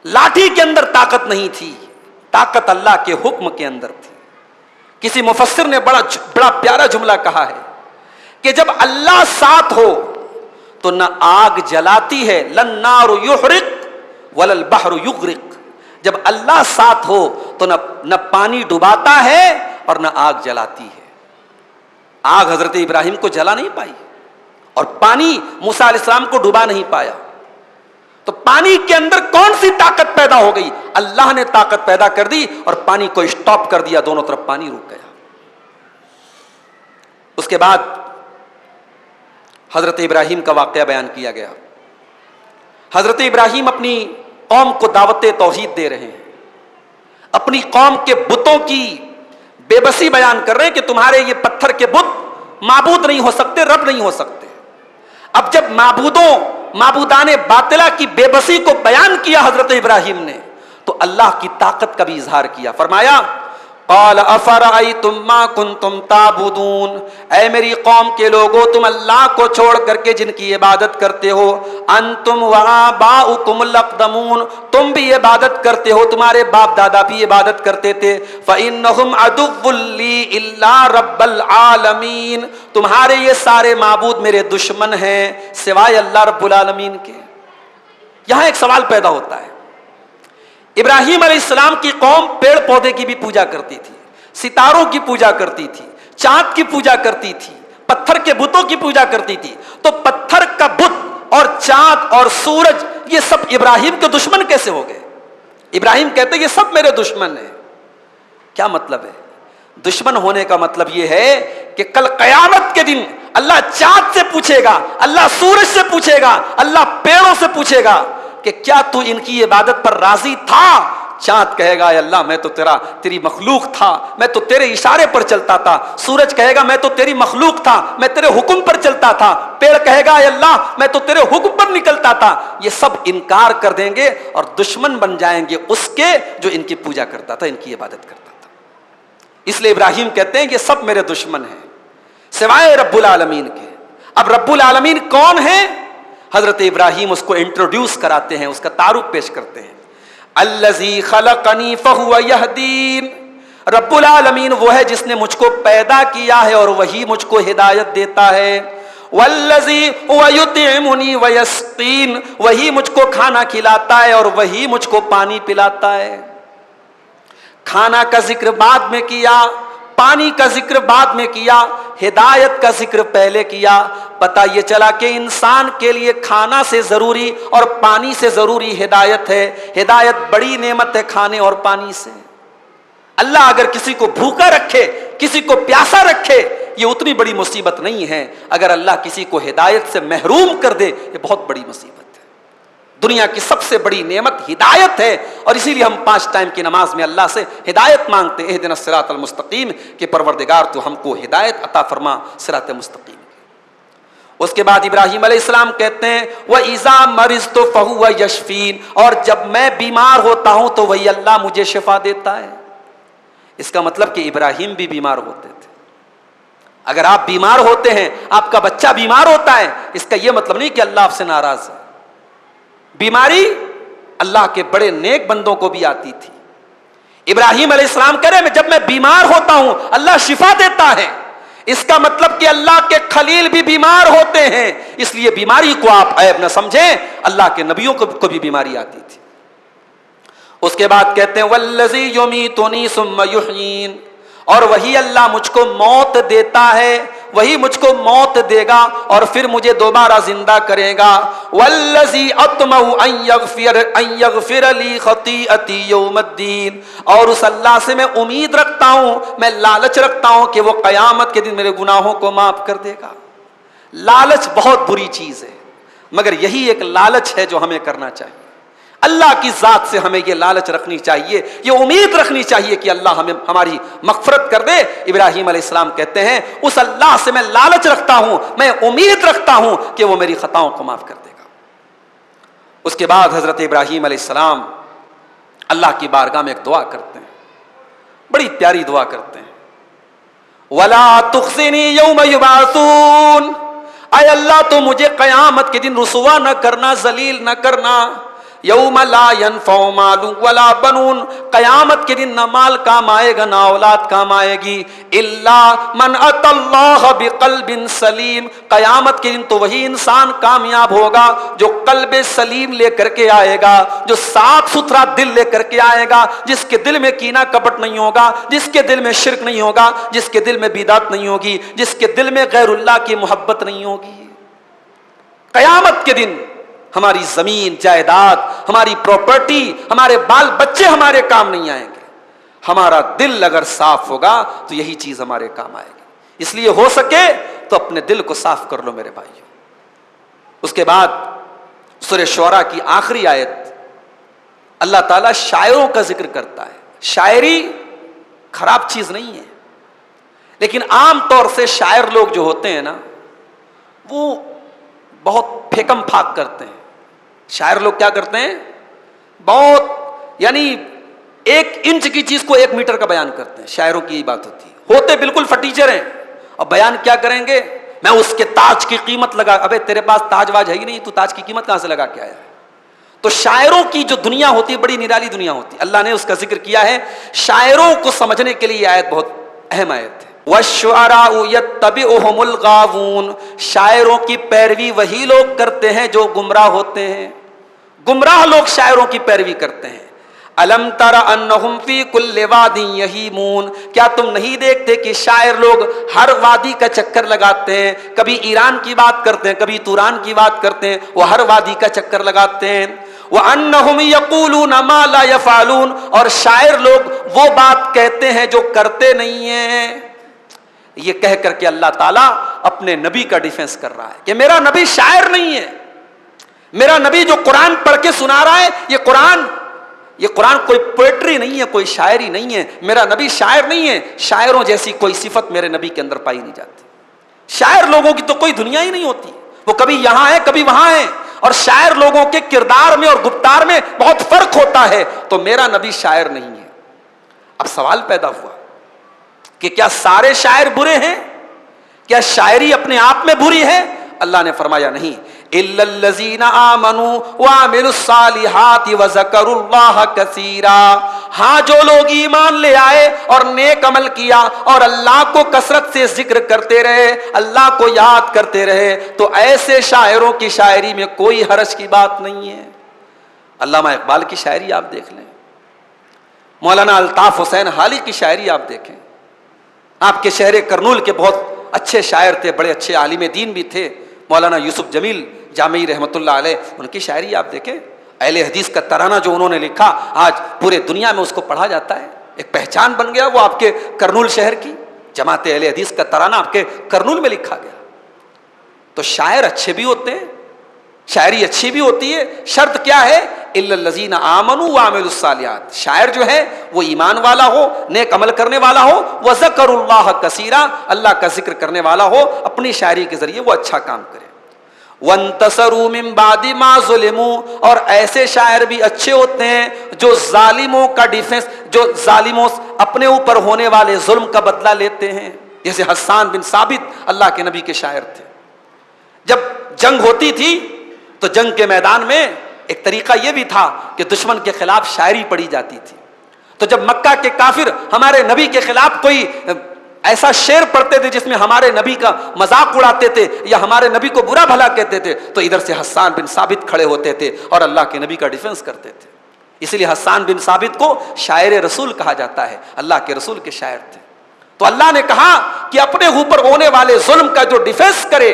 لاٹھی کے اندر طاقت نہیں تھی، طاقت اللہ کے حکم کے اندر تھی. کسی مفسر نے بڑا پیارا جملہ کہا ہے کہ جب اللہ ساتھ ہو تو نہ آگ جلاتی ہے، لن نار یحرق ولا البحر یغرق. جب اللہ ساتھ ہو تو نہ پانی ڈباتا ہے اور نہ آگ جلاتی ہے. آگ حضرت ابراہیم کو جلا نہیں پائی اور پانی موسیٰ علیہ السلام کو ڈبا نہیں پایا. تو پانی کے اندر کون سی طاقت پیدا ہو گئی؟ اللہ نے طاقت پیدا کر دی اور پانی کو اسٹاپ کر دیا، دونوں طرف پانی رک گیا. اس کے بعد حضرت ابراہیم کا واقعہ بیان کیا گیا. حضرت ابراہیم اپنی قوم کو دعوت توحید دے رہے ہیں، اپنی قوم کے بتوں کی بے بسی بیان کر رہے ہیں کہ تمہارے یہ پتھر کے بت معبود نہیں ہو سکتے، رب نہیں ہو سکتے. اب جب معبودان باطلہ کی بے بسی کو بیان کیا حضرت ابراہیم نے، تو اللہ کی طاقت کا بھی اظہار کیا. فرمایا قال افرأیتم ما کنتم تعبدون، اے میری قوم کے لوگوں، تم اللہ کو چھوڑ کر کے جن کی عبادت کرتے ہو، انتم وآباؤکم الاقدمون، تم بھی عبادت کرتے ہو، تمہارے باپ دادا بھی عبادت کرتے تھے. فإنہم عدو لی الا رب العالمین، تمہارے یہ سارے معبود میرے دشمن ہیں سوائے اللہ رب العالمین کے. یہاں ایک سوال پیدا ہوتا ہے، ابراہیم علیہ السلام کی قوم پیڑ پودے کی بھی پوجا کرتی تھی، ستاروں کی پوجا کرتی تھی، چاند کی پوجا کرتی تھی، پتھر کے بتوں کی پوجا کرتی تھی. تو پتھر کا بت اور چاند اور سورج یہ سب ابراہیم کے دشمن کیسے ہو گئے؟ ابراہیم کہتے ہیں یہ سب میرے دشمن ہیں. کیا مطلب ہے؟ دشمن ہونے کا مطلب یہ ہے کہ کل قیامت کے دن اللہ چاند سے پوچھے گا، اللہ سورج سے پوچھے گا، اللہ پیڑوں سے پوچھے گا کہ کیا تو ان کی عبادت پر راضی تھا؟ چاند کہے گا اے اللہ میں تو تیری مخلوق تھا، میں تو تیرے اشارے پر چلتا تھا. سورج کہے گا میں تو تیری مخلوق تھا، میں تیرے حکم پر چلتا تھا. پیڑ کہے گا اے اللہ میں تو تیرے حکم پر نکلتا تھا. یہ سب انکار کر دیں گے اور دشمن بن جائیں گے اس کے جو ان کی پوجا کرتا تھا، ان کی عبادت کرتا تھا. اس لیے ابراہیم کہتے ہیں کہ سب میرے دشمن ہیں سوائے رب العالمین کے. اب رب العالمین کون ہے؟ حضرت ابراہیم اس کو انٹروڈیوس کراتے ہیں، اس کا تعارف پیش کرتے ہیں. الذی خلقنی فہو یہدین. رب العالمین وہ ہے جس نے مجھ کو پیدا کیا ہے اور وہی مجھ کو ہدایت دیتا ہے. والذی هو یطعمنی ویسقین. وہی مجھ کو کھانا کھلاتا ہے اور وہی مجھ کو پانی پلاتا ہے. کھانا کا ذکر بعد میں کیا، پانی کا ذکر بعد میں کیا، ہدایت کا ذکر پہلے کیا. پتہ یہ چلا کہ انسان کے لیے کھانا سے ضروری اور پانی سے ضروری ہدایت ہے. ہدایت بڑی نعمت ہے کھانے اور پانی سے. اللہ اگر کسی کو بھوکا رکھے، کسی کو پیاسا رکھے، یہ اتنی بڑی مصیبت نہیں ہے. اگر اللہ کسی کو ہدایت سے محروم کر دے یہ بہت بڑی مصیبت ہے. دنیا کی سب سے بڑی نعمت ہدایت ہے اور اسی لیے ہم 5 ٹائم کی نماز میں اللہ سے ہدایت مانگتے ہیں. اہدنا الصراط المستقیم کہ پروردگار تو ہم کو ہدایت عطا فرما صراط مستقیم. اس کے بعد ابراہیم علیہ السلام کہتے ہیں وَإِذَا مَرِضْتُ فَهُوَ يَشْفِينِ. اور جب میں بیمار ہوتا ہوں تو وہی اللہ مجھے شفا دیتا ہے. اس کا مطلب کہ ابراہیم بھی بیمار ہوتے تھے. اگر آپ بیمار ہوتے ہیں، آپ کا بچہ بیمار ہوتا ہے، اس کا یہ مطلب نہیں کہ اللہ آپ سے ناراض ہے. بیماری اللہ کے بڑے نیک بندوں کو بھی آتی تھی. ابراہیم علیہ السلام کہہ رہے ہیں جب میں بیمار ہوتا ہوں اللہ شفا دیتا ہے. اس کا مطلب کہ اللہ کے خلیل بھی بیمار ہوتے ہیں، اس لیے بیماری کو آپ عیب نہ سمجھیں. اللہ کے نبیوں کو بھی بیماری آتی تھی. اس کے بعد کہتے ہیں والذی یمیتنی ثم یحیین. اور وہی اللہ مجھ کو موت دیتا ہے، وہی مجھ کو موت دے گا اور پھر مجھے دوبارہ زندہ کرے گا. والذی اطمع ان یغفر لی خطیئتی یوم الدین. اور اس اللہ سے میں امید رکھتا ہوں، میں لالچ رکھتا ہوں کہ وہ قیامت کے دن میرے گناہوں کو معاف کر دے گا. لالچ بہت بری چیز ہے، مگر یہی ایک لالچ ہے جو ہمیں کرنا چاہیے. اللہ کی ذات سے ہمیں یہ لالچ رکھنی چاہیے، یہ امید رکھنی چاہیے کہ اللہ ہمیں ہماری مغفرت کر دے. ابراہیم علیہ السلام کہتے ہیں اس اللہ سے میں لالچ رکھتا ہوں، میں امید رکھتا ہوں کہ وہ میری خطاؤں کو معاف کر دے گا. اس کے بعد حضرت ابراہیم علیہ السلام اللہ کی بارگاہ میں ایک دعا کرتے ہیں، بڑی پیاری دعا کرتے ہیں. وَلَا تُخْزِنِي يَوْمَ يُبْعَثُونَ. اے اللہ تو مجھے قیامت کے دن رسوا نہ کرنا، ذلیل نہ کرنا. یوم لا ينفع مال ولا بنون. قیامت کے دن نہ مال کام آئے گا نہ اولاد کام آئے گی. الا من اتى الله بقلب سلیم. قیامت کے دن تو وہی انسان کامیاب ہوگا جو قلب سلیم لے کر کے آئے گا، جو صاف ستھرا دل لے کر کے آئے گا، جس کے دل میں کینہ کپٹ نہیں ہوگا، جس کے دل میں شرک نہیں ہوگا، جس کے دل میں بدعت نہیں ہوگی، جس کے دل میں غیر اللہ کی محبت نہیں ہوگی. قیامت کے دن ہماری زمین جائیداد، ہماری پراپرٹی، ہمارے بال بچے ہمارے کام نہیں آئیں گے. ہمارا دل اگر صاف ہوگا تو یہی چیز ہمارے کام آئے گی. اس لیے ہو سکے تو اپنے دل کو صاف کر لو میرے بھائیوں. اس کے بعد سورہ شعراء کی آخری آیت اللہ تعالیٰ شاعروں کا ذکر کرتا ہے. شاعری خراب چیز نہیں ہے، لیکن عام طور سے شاعر لوگ جو ہوتے ہیں نا وہ بہت پھیکم پھاک کرتے ہیں. شاعر لوگ کیا کرتے ہیں؟ بہت یعنی 1 انچ کی چیز کو 1 میٹر کا بیان کرتے ہیں. شاعروں کی یہی بات ہوتی ہے. ہوتے بالکل فٹیچر ہیں اور بیان کیا کریں گے؟ میں اس کے تاج کی قیمت لگا. ابے تیرے پاس تاج واج ہے ہی نہیں، تو تاج کی قیمت کہاں سے لگا کے آیا ہے؟ تو شاعروں کی جو دنیا ہوتی ہے بڑی نرالی دنیا ہوتی ہے. اللہ نے اس کا ذکر کیا ہے. شاعروں کو سمجھنے کے لیے یہ آیت بہت اہم آیت ہے. وَالشُّعَرَاءُ يَتَّبِعُهُمُ الْغَاوُونَ. شاعروں کی پیروی وہی لوگ کرتے ہیں جو گمراہ ہوتے ہیں. گمراہ لوگ شاعروں کی پیروی کرتے ہیں. الم تر انہم فی کل واد یہیمون، کیا تم نہیں دیکھتے کہ شاعر لوگ ہر وادی کا چکر لگاتے ہیں، کبھی ایران کی بات کرتے ہیں، کبھی توران کی بات کرتے ہیں، وہ ہر وادی کا چکر لگاتے ہیں۔ وانہم یقولون ما لا یفعلون، اور شاعر لوگ وہ بات کہتے ہیں جو کرتے نہیں ہیں۔ یہ کہہ کر کے اللہ تعالیٰ اپنے نبی کا ڈیفنس کر رہا ہے کہ میرا نبی شاعر نہیں ہے، میرا نبی جو قرآن پڑھ کے سنا رہا ہے، یہ قرآن کوئی پوئٹری نہیں ہے، کوئی شاعری نہیں ہے، میرا نبی شاعر نہیں ہے، شاعروں جیسی کوئی صفت میرے نبی کے اندر پائی نہیں جاتی۔ شاعر لوگوں کی تو کوئی دنیا ہی نہیں ہوتی، وہ کبھی یہاں ہے کبھی وہاں ہے، اور شاعر لوگوں کے کردار میں اور گفتار میں بہت فرق ہوتا ہے، تو میرا نبی شاعر نہیں ہے۔ اب سوال پیدا ہوا کہ کیا سارے شاعر برے ہیں؟ کیا شاعری اپنے آپ میں بری ہے؟ اللہ نے فرمایا نہیں، الا الذین آمنوا وعملوا الصالحات وذکروا اللہ کثیرا، ہاں جو لوگ ایمان لے آئے اور نیک عمل کیا اور اللہ کو کثرت سے ذکر کرتے رہے، اللہ کو یاد کرتے رہے، تو ایسے شاعروں کی شاعری میں کوئی حرج کی بات نہیں ہے۔ علامہ اقبال کی شاعری آپ دیکھ لیں، مولانا الطاف حسین حالی کی شاعری آپ دیکھیں، آپ کے شہر کرنول کے بہت اچھے شاعر تھے، بڑے اچھے عالم دین بھی تھے، مولانا یوسف جمیل جامعی رحمۃ اللہ علیہ، ان کی شاعری آپ دیکھیں، اہل حدیث کا ترانہ جو انہوں نے لکھا آج پورے دنیا میں اس کو پڑھا جاتا ہے، ایک پہچان بن گیا وہ آپ کے کرنول شہر کی، جماعت اہل حدیث کا ترانہ آپ کے کرنول میں لکھا گیا۔ تو شاعر اچھے بھی ہوتے ہیں، شاعری اچھی بھی ہوتی ہے، شرط کیا ہے؟ الا الذین آمنوا وعملوا الصالحات، شاعر جو ہے وہ ایمان والا ہو، نیک عمل کرنے والا ہو، وذکروا اللہ کثیرا، اللہ کا ذکر کرنے والا ہو، اپنی شاعری کے ذریعے وہ اچھا کام کرے۔ وانتصروا من بعد ما ظلموا، اور ایسے شاعر بھی اچھے ہوتے ہیں جو ظالموں کا ڈیفنس، جو ظالموں اپنے اوپر ہونے والے ظلم کا بدلہ لیتے ہیں، جیسے حسان بن ثابت اللہ کے نبی کے شاعر تھے۔ جب جنگ ہوتی تھی تو جنگ کے میدان میں ایک طریقہ یہ بھی تھا کہ دشمن کے خلاف شاعری پڑھی جاتی تھی، تو جب مکہ کے کافر ہمارے نبی کے خلاف کوئی ایسا شعر پڑھتے تھے جس میں ہمارے نبی کا مذاق اڑاتے تھے یا ہمارے نبی کو برا بھلا کہتے تھے، تو ادھر سے حسان بن ثابت کھڑے ہوتے تھے اور اللہ کے نبی کا ڈیفنس کرتے تھے۔ اسی لیے حسان بن ثابت کو شاعر رسول کہا جاتا ہے، اللہ کے رسول کے شاعر تھے۔ تو اللہ نے کہا کہ اپنے اوپر ہونے والے ظلم کا جو ڈیفنس کرے،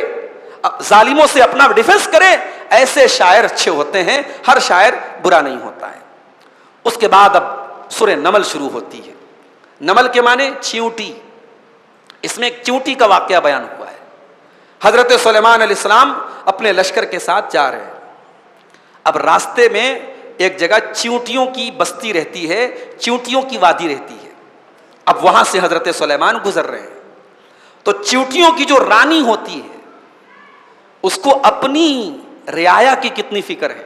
ظالموں سے اپنا ڈیفنس کرے، ایسے شاعر اچھے ہوتے ہیں، ہر شاعر برا نہیں ہوتا ہے۔ اس کے بعد اب سورہ نمل شروع ہوتی ہے۔ نمل کے معنی چیونٹی، اس میں ایک چیونٹی کا واقعہ بیان ہوا ہے۔ حضرت سلیمان علیہ السلام اپنے لشکر کے ساتھ جا رہے ہیں، اب راستے میں ایک جگہ چیونٹیوں کی بستی رہتی ہے، چیونٹیوں کی وادی رہتی ہے، اب وہاں سے حضرت سلیمان گزر رہے ہیں، تو چیونٹیوں کی جو رانی ہوتی ہے اس کو اپنی رعایا کی کتنی فکر ہے۔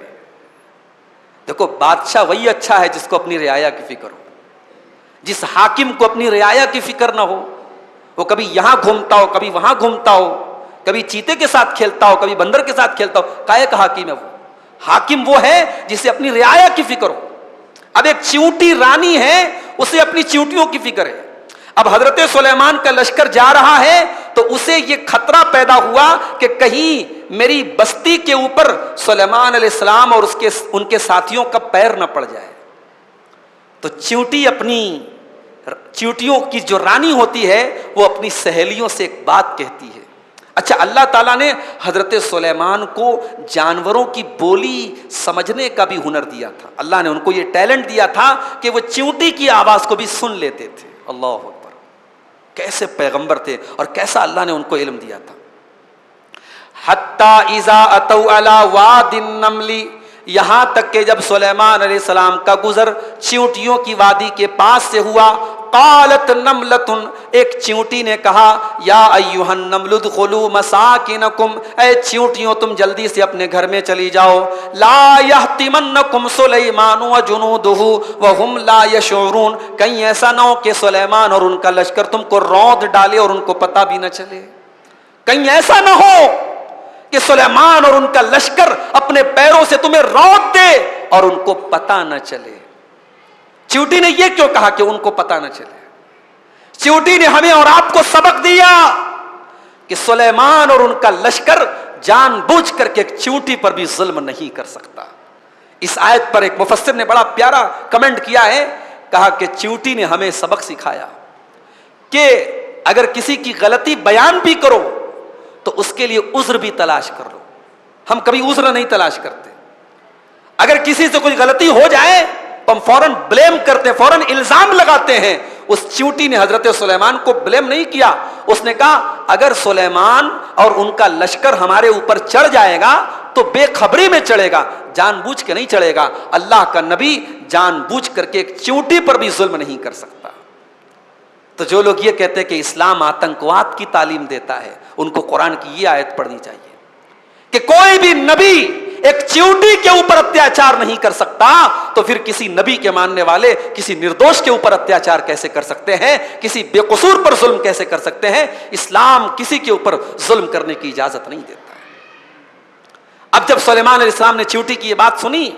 دیکھو بادشاہ وہی اچھا ہے جس کو اپنی رعایا کی فکر ہو، جس حاکم کو اپنی رعایا کی فکر نہ ہو، وہ کبھی یہاں گھومتا ہو کبھی وہاں گھومتا ہو، کبھی چیتے کے ساتھ کھیلتا ہو کبھی بندر کے ساتھ کھیلتا ہو، کائے کا حاکم ہے وہ؟ حاکم وہ ہے جسے اپنی رعایا کی فکر ہو۔ اب ایک چیونٹی رانی ہے، اسے اپنی چیونٹیوں کی فکر ہے۔ اب حضرت سلیمان کا لشکر جا رہا ہے تو اسے یہ خطرہ پیدا ہوا کہ کہیں میری بستی کے اوپر سلیمان علیہ السلام اور ان کے ساتھیوں کا پیر نہ پڑ جائے۔ تو چیونٹیوں کی جو رانی ہوتی ہے وہ اپنی سہیلیوں سے ایک بات کہتی ہے۔ اچھا، اللہ تعالیٰ نے حضرت سلیمان کو جانوروں کی بولی سمجھنے کا بھی ہنر دیا تھا، اللہ نے ان کو یہ ٹیلنٹ دیا تھا کہ وہ چیونٹی کی آواز کو بھی سن لیتے تھے۔ اللہ اکبر، کیسے پیغمبر تھے اور کیسا اللہ نے ان کو علم دیا تھا۔ حتی اذا اتوا علی واد النمل، یہاں تک کہ جب سلیمان علیہ السلام کا گزر چیونٹیوں کی وادی کے پاس سے ہوا، قالت نملۃ، ایک چیونٹی نے کہا، یا ایھا النمل ادخلوا مساکنکم، اے چیونٹیوں تم جلدی سے اپنے گھر میں چلی جاؤ، لا یحطمنکم سلیمان وجنودہ وہم لا یشعرون، کہیں ایسا نہ ہو کہ سلیمان اور ان کا لشکر تم کو روند ڈالے اور ان کو پتہ بھی نہ چلے، کہیں ایسا نہ ہو کہ سلیمان اور ان کا لشکر اپنے پیروں سے تمہیں روند دے اور ان کو پتہ نہ چلے۔ چیونٹی نے یہ کیوں کہا کہ ان کو پتہ نہ چلے؟ چیونٹی نے ہمیں اور آپ کو سبق دیا کہ سلیمان اور ان کا لشکر جان بوجھ کر کے ایک چیونٹی پر بھی ظلم نہیں کر سکتا، اس آیت پر ایک مفسر نے بڑا پیارا کمنٹ کیا ہے، کہا کہ چیوٹی نے ہمیں سبق سکھایا کہ اگر کسی کی غلطی بیان بھی کرو تو اس کے لیے عذر بھی تلاش کر لو. ہم کبھی عذر نہیں تلاش کرتے. اگر کسی سے کوئی غلطی ہو جائے تو ہم فوراً بلیم کرتے ہیں، فوراً الزام لگاتے ہیں. اس چیوٹی نے حضرت سلیمان کو بلیم نہیں کیا. اس نے کہا اگر سلیمان اور ان کا لشکر ہمارے اوپر چڑھ جائے گا تو بے خبری میں چڑھے گا، جان بوجھ کے نہیں چڑھے گا. اللہ کا نبی جان بوجھ کر کے ایک چیوٹی پر بھی ظلم نہیں کر سکتا. تو جو لوگ یہ کہتے ہیں کہ اسلام آتنکواد کی تعلیم دیتا ہے، ان کو قرآن کی یہ آیت پڑھنی چاہیے کہ کوئی بھی نبی ایک چیوٹی کے اوپر اتیاچار نہیں کر سکتا، تو پھر کسی نبی کے ماننے والے کسی نردوش کے اوپر اتیاچار کیسے کر سکتے ہیں، کسی بے قصور پر ظلم کیسے کر سکتے ہیں. اسلام کسی کے اوپر ظلم کرنے کی اجازت نہیں دیتا. اب جب سلیمان علیہ السلام نے چیوٹی کی یہ بات سنی،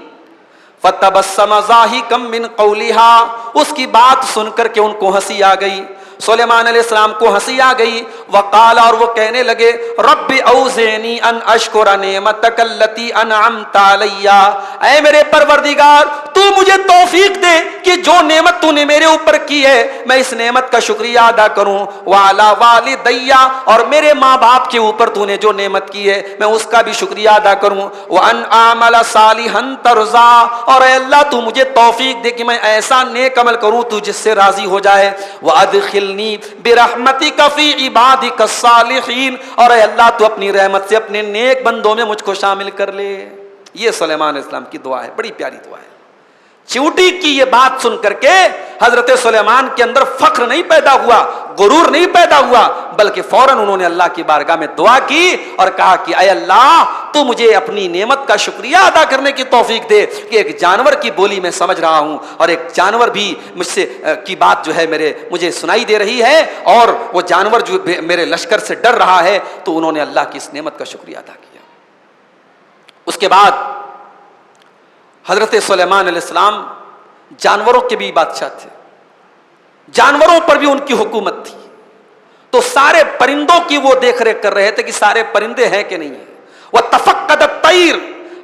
فَتَبَسَّمَ ضَاحِكًا مِّن قَوْلِهَا، اس کی بات سن کر کے ان کو ہنسی آ گئی. سلیمان علیہ السلام کو ہنسی آ گئی. وقال، اور وہ کہنے لگے، رب اوزعنی ان اشکر نعمتک التی انعمت علی، اے میرے پروردگار تو مجھے توفیق دے کہ جو نعمت تو نے میرے اوپر کی ہے میں اس نعمت کا شکریہ ادا کروں. وعلی والدی، اور میرے ماں باپ کے اوپر تو نے جو نعمت کی ہے میں اس کا بھی شکریہ ادا کروں. وان اعمل صالحا ترضا، اور اے اللہ تو مجھے توفیق دے کہ میں ایسا نیک عمل کروں تو جس سے راضی ہو جائے. وادخلنی برحمتک فی عبادک الصالحین، اور اے اللہ تو اپنی رحمت سے اپنے نیک بندوں میں مجھ کو شامل کر لے. یہ سلیمان علیہ السلام کی دعا ہے، بڑی پیاری دعا ہے. چیوٹی کی یہ بات سن کر کے حضرت سلیمان کے اندر فخر نہیں پیدا ہوا، غرور نہیں پیدا ہوا، بلکہ فوراً انہوں نے اللہ کی بارگاہ میں دعا کی اور کہا کہ اے اللہ تو مجھے اپنی نعمت کا شکریہ ادا کرنے کی توفیق دے کہ ایک جانور کی بولی میں سمجھ رہا ہوں اور ایک جانور بھی مجھ سے کی بات جو ہے مجھے سنائی دے رہی ہے، اور وہ جانور جو میرے لشکر سے ڈر رہا ہے. تو انہوں نے اللہ کی اس نعمت کا شکریہ ادا کیا. اس کے بعد حضرت سلیمان علیہ السلام جانوروں کے بھی بادشاہ تھے، جانوروں پر بھی ان کی حکومت تھی. تو سارے پرندوں کی وہ دیکھ ریکھ کر رہے تھے کہ سارے پرندے ہیں کہ نہیں ہیں. وَتَفَقَّدَ الطَّيْرَ،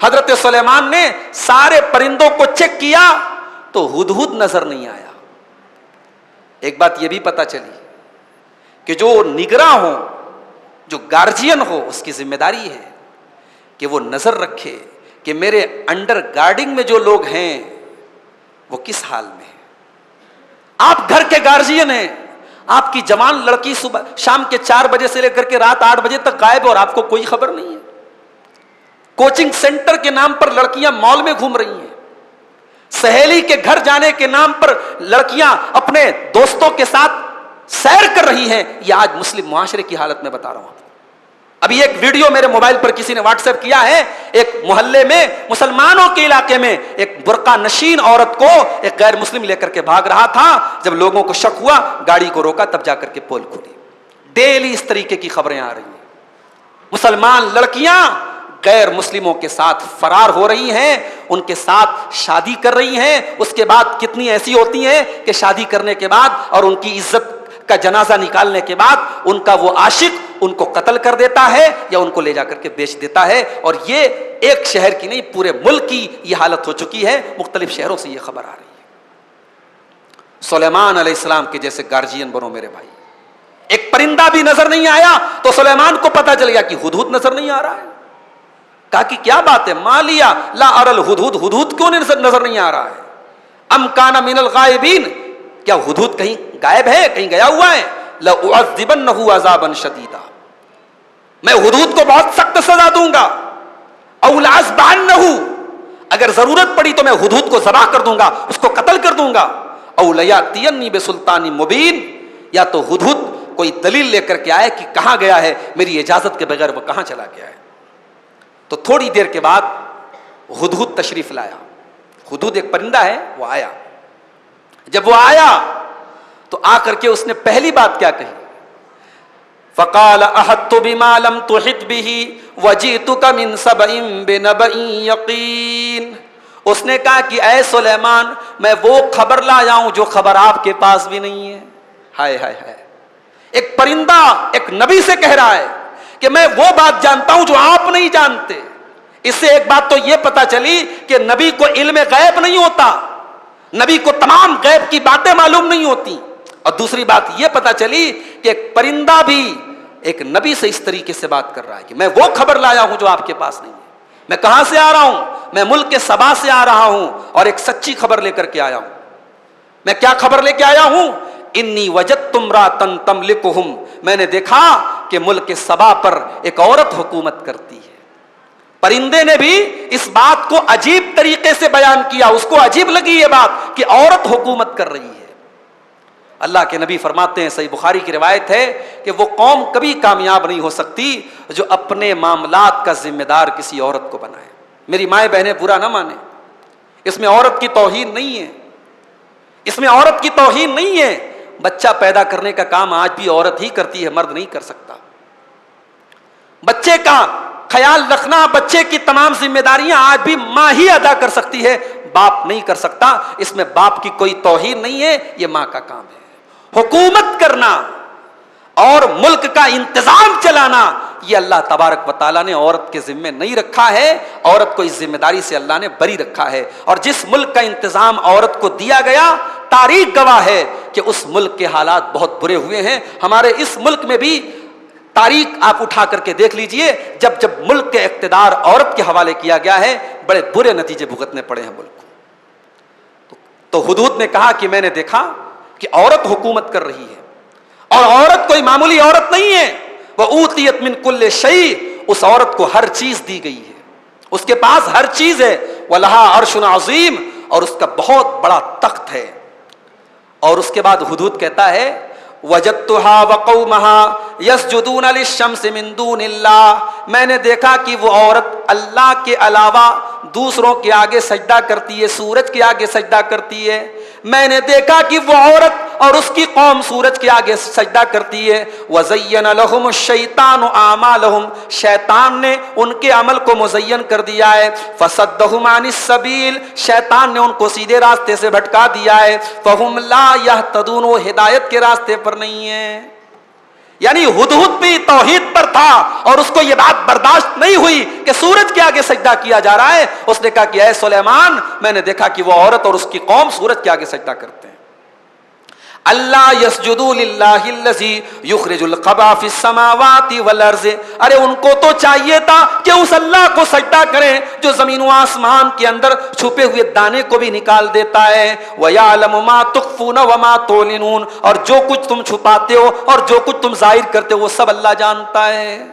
حضرت سلیمان نے سارے پرندوں کو چیک کیا تو ہدہد نظر نہیں آیا. ایک بات یہ بھی پتا چلی کہ جو نگراں ہو، جو گارجین ہو، اس کی ذمہ داری ہے کہ وہ نظر رکھے کہ میرے انڈر گارڈنگ میں جو لوگ ہیں وہ کس حال میں ہیں. آپ گھر کے گارجین ہیں، آپ کی جوان لڑکی صبح شام کے 4 بجے سے لے کر کے رات 8 بجے تک غائب اور آپ کو کوئی خبر نہیں ہے. کوچنگ سینٹر کے نام پر لڑکیاں مال میں گھوم رہی ہیں، سہیلی کے گھر جانے کے نام پر لڑکیاں اپنے دوستوں کے ساتھ سیر کر رہی ہیں. یہ آج مسلم معاشرے کی حالت میں بتا رہا ہوں. ابھی ایک ویڈیو میرے موبائل پر کسی نے واٹس ایپ کیا ہے، ایک محلے میں مسلمانوں کے علاقے میں ایک برقع نشین عورت کو ایک غیر مسلم لے کر کے بھاگ رہا تھا. جب لوگوں کو شک ہوا گاڑی کو روکا، تب جا کر کے پول کھلی. ڈیلی اس طریقے کی خبریں آ رہی ہیں. مسلمان لڑکیاں غیر مسلموں کے ساتھ فرار ہو رہی ہیں، ان کے ساتھ شادی کر رہی ہیں. اس کے بعد کتنی ایسی ہوتی ہیں کہ شادی کرنے کے بعد اور ان کی عزت کا جنازہ نکالنے کے بعد ان کا وہ عاشق ان کو قتل کر دیتا ہے یا ان کو لے جا کر کے بیچ دیتا ہے. اور یہ ایک شہر کی نہیں، پورے ملک کی یہ حالت ہو چکی ہے. مختلف شہروں سے یہ خبر آ رہی ہے. سلیمان علیہ السلام کے جیسے گارجین بنو میرے بھائی. ایک پرندہ بھی نظر نہیں آیا تو سلیمان کو پتا چل گیا کہ ہدہد نظر نہیں آ رہا ہے. کہا کہ کیا بات ہے، مالیا لا ارى الہدہد، ہدہد کیوں نظر نہیں آ رہا ہے. ام کان من الغائبین، کیا ہدہد کہیں غائب ہے، کہیں گیا ہوا ہے. لأعذبنہ عذابا شدیدا، میں ہدہد کو بہت سخت سزا دوں گا. او لأذبحنہ، اگر ضرورت پڑی تو میں ہدہد کو ذبح کر دوں گا، اس کو قتل کر دوں گا. او لیاتینی بسلطان مبین، یا تو ہدہد کوئی دلیل لے کر کے آئے کہ کہاں گیا ہے، میری اجازت کے بغیر وہ کہاں چلا گیا ہے. تو تھوڑی دیر کے بعد ہدہد تشریف لایا. ہدہد ایک پرندہ ہے، وہ آیا. جب وہ آیا تو آ کر کے اس نے پہلی بات کیا کہی، فقال احطت بما لم تحط به وجئتك من سبأ بنبأ یقین. اس نے کہا کہ اے سلیمان، میں وہ خبر لایا ہوں جو خبر آپ کے پاس بھی نہیں ہے. ہائے ہائے ہائے، ایک پرندہ ایک نبی سے کہہ رہا ہے کہ میں وہ بات جانتا ہوں جو آپ نہیں جانتے. اس سے ایک بات تو یہ پتا چلی کہ نبی کو علم غیب نہیں ہوتا، نبی کو تمام غیب کی باتیں معلوم نہیں ہوتی، اور دوسری بات یہ پتا چلی کہ ایک پرندہ بھی ایک نبی سے اس طریقے سے بات کر رہا ہے کہ میں وہ خبر لایا ہوں جو آپ کے پاس نہیں ہے، میں کہاں سے آ رہا ہوں، میں ملک کے سبا سے آ رہا ہوں اور ایک سچی خبر لے کر کے آیا ہوں۔ میں کیا خبر لے کے آیا ہوں؟ انی وجدت امرأۃ تملکہم، میں نے دیکھا کہ ملک کے سبا پر ایک عورت حکومت کرتی ہے۔ پرندے نے بھی اس بات کو عجیب طریقے سے بیان کیا، اس کو عجیب لگی یہ بات کہ عورت حکومت کر رہی ہے۔ اللہ کے نبی فرماتے ہیں، صحیح بخاری کی روایت ہے کہ وہ قوم کبھی کامیاب نہیں ہو سکتی جو اپنے معاملات کا ذمہ دار کسی عورت کو بنائے۔ میری مائیں بہنیں برا نہ مانیں، اس میں عورت کی توہین نہیں ہے، اس میں عورت کی توہین نہیں ہے۔ بچہ پیدا کرنے کا کام آج بھی عورت ہی کرتی ہے، مرد نہیں کر سکتا۔ بچے کا خیال رکھنا، بچے کی تمام ذمہ داریاں آج بھی ماں ہی ادا کر سکتی ہے، باپ نہیں کر سکتا۔ اس میں باپ کی کوئی توہین نہیں ہے، یہ ماں کا کام ہے۔ حکومت کرنا اور ملک کا انتظام چلانا یہ اللہ تبارک و تعالیٰ نے عورت کے ذمے نہیں رکھا ہے، عورت کو اس ذمہ داری سے اللہ نے بری رکھا ہے۔ اور جس ملک کا انتظام عورت کو دیا گیا، تاریخ گواہ ہے کہ اس ملک کے حالات بہت برے ہوئے ہیں۔ ہمارے اس ملک میں بھی تاریخ آپ اٹھا کر کے دیکھ لیجئے، جب جب ملک کے اقتدار عورت کے حوالے کیا گیا ہے، بڑے برے نتیجے بھگتنے پڑے ہیں ملک کو۔ تو حدود نے کہا کہ میں نے دیکھا کہ عورت حکومت کر رہی ہے، اور عورت کوئی معمولی عورت نہیں ہے، وہ اوتیت من کل شیء، اس عورت کو ہر چیز دی گئی ہے، اس کے پاس ہر چیز ہے۔ وَلَہَا عَرْشٌ عَظِيمٌ، اور اس کا بہت بڑا تخت ہے۔ اور اس کے بعد حدود کہتا ہے وَجَدْتُهَا وَقَوْمَهَا يَسْجُدُونَ لِلشَّمْسِ مِن دُونِ اللَّهِ، میں نے دیکھا کہ وہ عورت اللہ کے علاوہ دوسروں کے آگے سجدہ کرتی ہے، سورج کے آگے سجدہ کرتی ہے۔ میں نے دیکھا کہ وہ عورت اور اس کی قوم سورج کے آگے سجدہ کرتی ہے۔ وَزَيَّنَ لَهُمُ الشَّيْطَانُ أَعْمَالَهُمْ، شیطان نے ان کے عمل کو مزین کر دیا ہے۔ فَصَدَّهُمْ عَنِ السَّبِيلِ، شیطان نے ان کو سیدھے راستے سے بھٹکا دیا ہے۔ فَهُمْ لَا يَهْتَدُونَ، وہ ہدایت کے راستے پر نہیں ہیں۔ یعنی ہدہد بھی توحید پر تھا اور اس کو یہ بات برداشت نہیں ہوئی کہ سورج کے آگے سجدہ کیا جا رہا ہے۔ اس نے کہا کہ اے سلیمان، میں نے دیکھا کہ وہ عورت اور اس کی قوم سورج کے آگے سجدہ کرتے ہیں۔ اللہ یسجدوا للہ الذی یخرج الخبا فی السماوات والارض، ارے ان کو تو چاہیے تھا کہ اس اللہ کو سجدہ کریں جو زمین و آسمان کے اندر چھپے ہوئے دانے کو بھی نکال دیتا ہے۔ وَيَعْلَمُ مَا تُخْفُونَ وَمَا تُعْلِنُونَ، اور جو کچھ تم چھپاتے ہو اور جو کچھ تم ظاہر کرتے ہو وہ سب اللہ جانتا ہے۔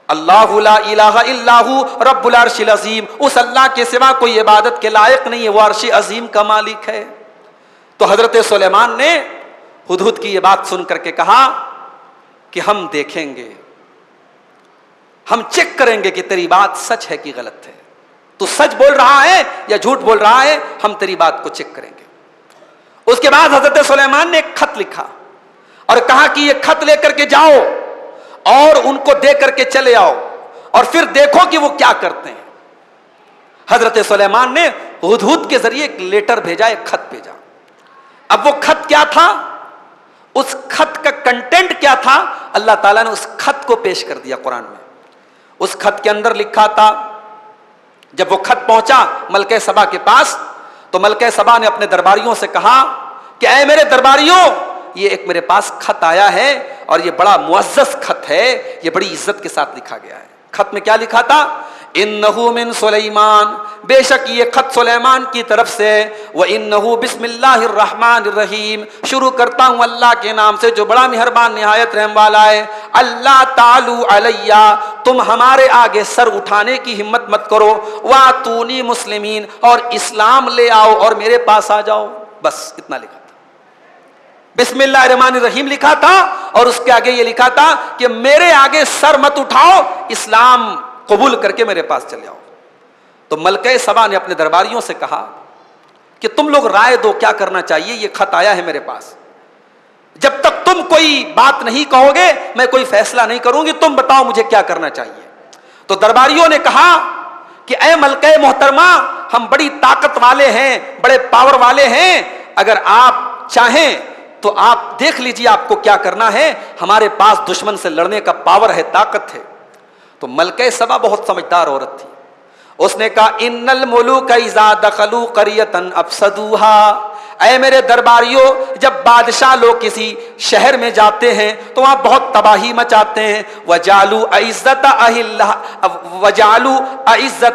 اللہ لا الہ الا ہو رب العرش العظیم، اس اللہ کے سوا کوئی عبادت کے لائق نہیں ہے، وہ عرش عظیم کا مالک ہے۔ تو حضرت سلیمان نے ہدہد کی یہ بات سن کر کے کہا کہ ہم دیکھیں گے، ہم چیک کریں گے کہ تیری بات سچ ہے کہ غلط ہے، تو سچ بول رہا ہے یا جھوٹ بول رہا ہے، ہم تیری بات کو چیک کریں گے۔ اس کے بعد حضرت سلیمان نے ایک خط لکھا اور کہا کہ یہ خط لے کر کے جاؤ اور ان کو دے کر کے چلے آؤ اور پھر دیکھو کہ وہ کیا کرتے ہیں۔ حضرت سلیمان نے ہدہد کے ذریعے ایک لیٹر بھیجا، ایک خط بھیجا۔ اب وہ خط کیا تھا، اس خط کا کنٹینٹ کیا تھا، اللہ تعالیٰ نے اس خط کو پیش کر دیا قرآن میں۔ اس خط کے اندر لکھا تھا، جب وہ خط پہنچا ملکہ سبا کے پاس تو ملکہ سبا نے اپنے درباریوں سے کہا کہ اے میرے درباریوں، یہ ایک میرے پاس خط آیا ہے اور یہ بڑا معزز خط ہے، یہ بڑی عزت کے ساتھ لکھا گیا ہے۔ خط میں کیا لکھا تھا؟ انہو من سلیمان، بے شک یہ خط سلیمان کی طرف سے، وانہو بسم اللہ الرحمن الرحیم، شروع کرتا ہوں اللہ کے نام سے جو بڑا مہربان نہایت رحم والا ہے۔ اللہ تعالی علیہ، تم ہمارے آگے سر اٹھانے کی ہمت مت کرو، واتونی مسلمین، اور اسلام لے آؤ اور میرے پاس آ جاؤ۔ بس اتنا لکھا تھا، بسم اللہ الرحمن الرحیم لکھا تھا اور اس کے آگے یہ لکھا تھا کہ میرے آگے سر مت اٹھاؤ، اسلام قبول کر کے میرے پاس چلے آؤ۔ تو ملکہ سبا نے اپنے درباریوں سے کہا کہ تم لوگ رائے دو کیا کرنا چاہیے، یہ خط آیا ہے میرے پاس، جب تک تم کوئی بات نہیں کہو گے میں کوئی فیصلہ نہیں کروں گی، تم بتاؤ مجھے کیا کرنا چاہیے۔ تو درباریوں نے کہا کہ اے ملکہ محترمہ، ہم بڑی طاقت والے ہیں، بڑے پاور والے ہیں، اگر آپ چاہیں تو آپ دیکھ لیجیے آپ کو کیا کرنا ہے، ہمارے پاس دشمن سے لڑنے کا پاور ہے، طاقت ہے۔ تو ملکہ سبا بہت سمجھدار عورت تھی. اس نے کہا ان الملوک اذا دخلوا قریۃ افسدوها، اے میرے درباریوں، جب بادشاہ لوگ کسی شہر میں جاتے ہیں تو وہاں بہت تباہی مچاتے ہیں. وجعلوا عزت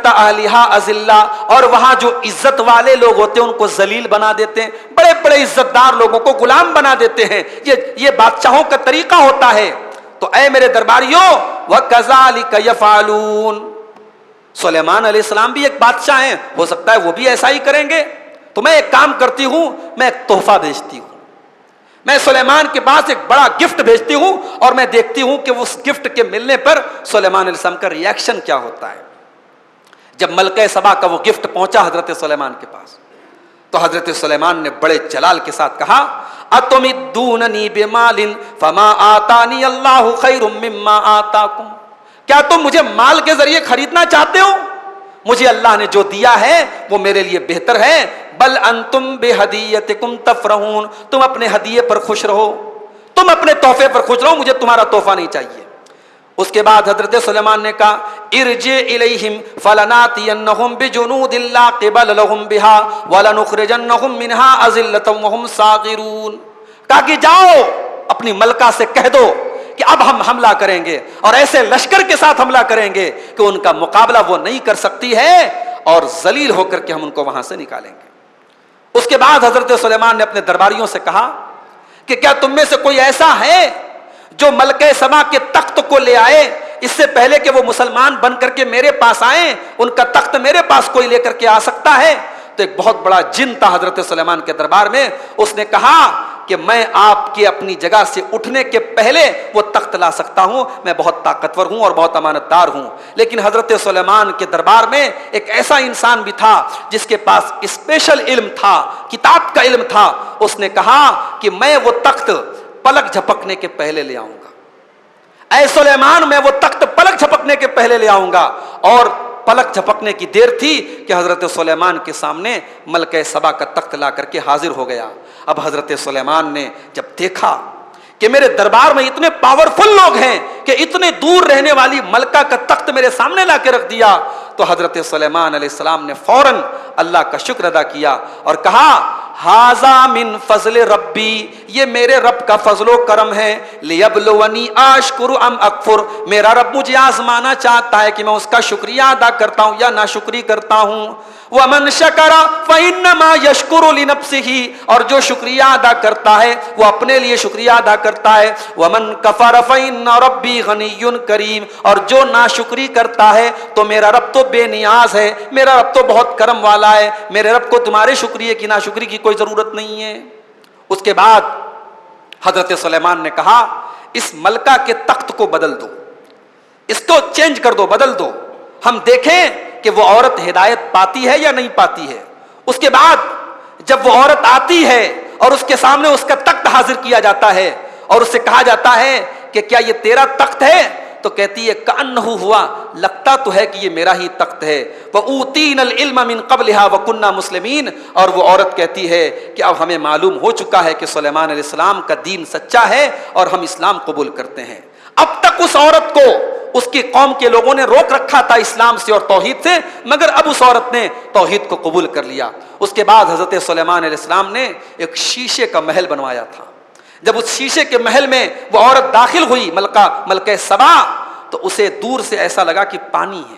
اہلها اذلہ، اور وہاں جو عزت والے لوگ ہوتے ہیں ان کو ذلیل بنا دیتے ہیں، بڑے بڑے عزت دار لوگوں کو غلام بنا دیتے ہیں. یہ بادشاہوں کا طریقہ ہوتا ہے. تو اے میرے درباریوں وَكَذَلِكَ يَفْعَلُونَ، سلیمان علیہ السلام بھی ایک بادشاہ ہیں، ہو سکتا ہے وہ بھی ایسا ہی کریں گے. تو میں ایک کام کرتی ہوں، میں ایک تحفہ بھیجتی ہوں، میں سلیمان کے پاس ایک بڑا گفٹ بھیجتی ہوں اور میں دیکھتی ہوں کہ اس گفٹ کے ملنے پر سلیمان علیہ السلام کا ریاکشن کیا ہوتا ہے. جب ملکہ سبا کا وہ گفٹ پہنچا حضرت سلیمان کے پاس تو حضرت سلیمان نے بڑے جلال کے ساتھ کہا اتمدوننی بمال فما آتانی اللہ خیر مما آتاکم، کیا تم مجھے مال کے ذریعے خریدنا چاہتے ہو؟ مجھے اللہ نے جو دیا ہے وہ میرے لیے بہتر ہے. بل انتم بہدیتکم تفرحون، تم اپنے ہدیے پر خوش رہو، تم اپنے تحفے پر خوش رہو، مجھے تمہارا تحفہ نہیں چاہیے. اس کے بعد حضرت سلیمان نے کہا ارجع الیہم فلناتینہم بجنود لا قبل لہم بها ولنخرجنہم منها اذلۃ وہم صاغرون. کہا کہ جاؤ اپنی ملکہ سے کہہ دو کہ اب ہم حملہ کریں گے اور ایسے لشکر کے ساتھ حملہ کریں گے کہ ان کا مقابلہ وہ نہیں کر سکتی ہے اور ذلیل ہو کر کے ہم ان کو وہاں سے نکالیں گے. اس کے بعد حضرت سلیمان نے اپنے درباریوں سے کہا کہ کیا تم میں سے کوئی ایسا ہے جو ملکہ سبا کے تخت کو لے آئے اس سے پہلے کہ وہ مسلمان بن کر کے میرے پاس آئیں؟ ان کا تخت میرے پاس کوئی لے کر کے آ سکتا ہے؟ تو ایک بہت بڑا جن تھا حضرت سلیمان کے دربار میں. اس نے کہا کہ میں آپ کے اپنی جگہ سے اٹھنے کے پہلے وہ تخت لا سکتا ہوں، میں بہت طاقتور ہوں اور بہت امانت دار ہوں. لیکن حضرت سلیمان کے دربار میں ایک ایسا انسان بھی تھا جس کے پاس اسپیشل علم تھا، کتاب کا علم تھا. اس نے کہا کہ میں وہ تخت پلک جھپکنے کے پہلے لے آؤں گا. اے سلیمان، میں وہ تخت پلک جھپکنے کے پہلے لے آؤں گا. اور پلک جھپکنے کی دیر تھی کہ حضرت سلیمان کے سامنے ملکہ سبا کا تخت لا کر کے حاضر ہو گیا. اب حضرت سلیمان نے جب دیکھا کہ میرے دربار میں اتنے پاورفل لوگ ہیں کہ اتنے دور رہنے والی ملکہ کا تخت میرے سامنے لا کے رکھ دیا، تو حضرت سلیمان علیہ السلام نے فوراً اللہ کا شکر ادا کیا اور کہا ھذا من فضل ربی، یہ میرے رب کا فضل و کرم ہے. لیبلونی اشکر ام اکفر، میرا رب مجھے آزمانا چاہتا ہے کہ میں اس کا شکریہ ادا کرتا ہوں یا ناشکری کرتا ہوں. ومن شکر فانما یشکر لنفسہ، اور جو شکریہ ادا کرتا ہے وہ اپنے لیے شکریہ ادا کرتا ہے. ومن کفر فان ربی غنی کریم، اور جو ناشکری کرتا ہے تو میرا رب تو بے نیاز ہے، میرا رب تو بہت کرم والا ہے، میرے رب کو تمہارے شکریہ کی ناشکری کی کوئی ضرورت نہیں ہے. اس کے بعد حضرت سلیمان نے کہا اس ملکہ کے تخت کو بدل دو، اس کو چینج کر دو، بدل دو، ہم دیکھیں کہ وہ عورت ہدایت پاتی ہے یا نہیں پاتی ہے. اس کے بعد جب وہ عورت آتی ہے اور اس کے سامنے اس کا تخت حاضر کیا جاتا ہے اور اس سے کہا جاتا ہے کہ کیا یہ تیرا تخت ہے؟ تو کہتی ہے کأنہ ہوا، لگتا تو ہے کہ یہ میرا ہی تخت ہے. وَأُوتِينَ الْعِلْمَ مِنْ قَبْلِهَا وَكُنَّا مُسْلِمِينَ، اور وہ عورت کہتی ہے کہ اب ہمیں معلوم ہو چکا ہے کہ سلیمان علیہ السلام کا دین سچا ہے اور ہم اسلام قبول کرتے ہیں. اب تک اس عورت کو اس کی قوم کے لوگوں نے روک رکھا تھا اسلام سے اور توحید سے، مگر اب اس عورت نے توحید کو قبول کر لیا. اس کے بعد حضرت سلیمان علیہ السلام نے ایک شیشے کا محل بنوایا تھا. جب اس شیشے کے محل میں وہ عورت داخل ہوئی ملکہ سبا، تو اسے دور سے ایسا لگا کہ پانی ہے.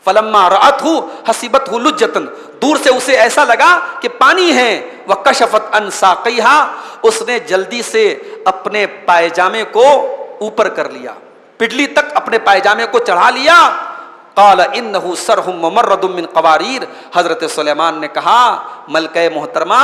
فلما رأتہ حسبتہ لجۃ، دور سے اسے ایسا لگا کہ پانی ہے. وکشفت عن ساقیہا، اس نے جلدی سے اپنے پائجامے کو اوپر کر لیا، پڈلی تک اپنے پائجامے کو چڑھا لیا. قال انہ سرح ممرد من قواریر، حضرت سلیمان نے کہا ملکہ محترمہ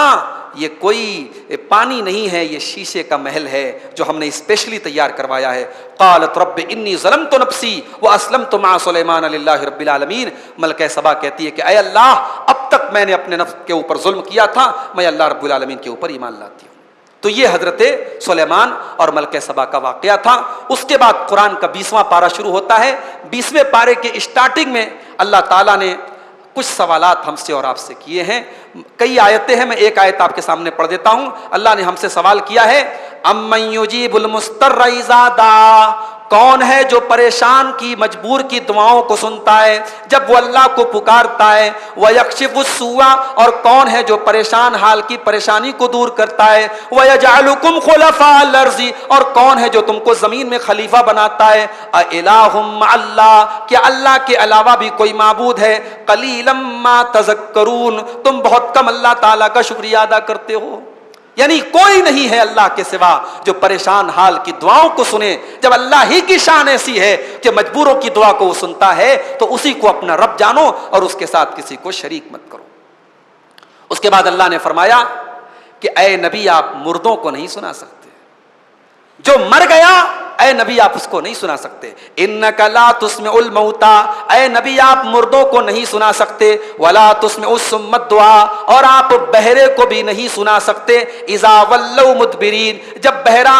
یہ کوئی پانی نہیں ہے، یہ شیشے کا محل ہے جو ہم نے اسپیشلی تیار کروایا ہے. قالت رب انی ظلمت نفسی واسلمت مع سلیمان للہ رب العالمین، ملکہ سبا کہتی ہے کہ اے اللہ اب تک میں نے اپنے نفس کے اوپر ظلم کیا تھا، میں اللہ رب العالمین کے اوپر ایمان لاتی ہوں. تو یہ حضرت سلیمان اور ملکہ سبا کا واقعہ تھا. اس کے بعد قرآن کا 20واں پارہ شروع ہوتا ہے. 20ویں پارے کے اسٹارٹنگ میں اللہ تعالیٰ نے کچھ سوالات ہم سے اور آپ سے کیے ہیں. کئی آیتیں ہیں، میں ایک آیت آپ کے سامنے پڑھ دیتا ہوں. اللہ نے ہم سے سوال کیا ہے امن یجیب المضطر اذا دعا، کون ہے جو پریشان کی مجبور کی دعاؤں کو سنتا ہے جب وہ اللہ کو پکارتا ہے؟ وَيَكْشِفُ السُّوءَ، اور کون ہے جو پریشان حال کی پریشانی کو دور کرتا ہے؟ وَيَجْعَلُكُمْ خُلَفَاءَ الْأَرْضِ، اور کون ہے جو تم کو زمین میں خلیفہ بناتا ہے؟ أَإِلَٰهٌ مَّعَ اللَّهِ، کیا اللہ کے علاوہ بھی کوئی معبود ہے؟ قَلِيلًا مَّا تَذَكَّرُونَ، تم بہت کم اللہ تعالیٰ کا شکریہ ادا کرتے ہو۔ یعنی کوئی نہیں ہے اللہ کے سوا جو پریشان حال کی دعاؤں کو سنے۔ جب اللہ ہی کی شان ایسی ہے کہ مجبوروں کی دعا کو وہ سنتا ہے تو اسی کو اپنا رب جانو اور اس کے ساتھ کسی کو شریک مت کرو۔ اس کے بعد اللہ نے فرمایا کہ اے نبی آپ مردوں کو نہیں سنا سکتے، جو مر گیا اے نبی آپ اس کو نہیں سنا سکتے۔ انک لا تسمع الموتى، اے نبی آپ مردوں کو نہیں سنا سکتے۔ ولا تسمع الصم الدعاء، اور آپ بہرے کو بھی نہیں سنا سکتے۔ اذا ولوا مدبرین، جب بہرا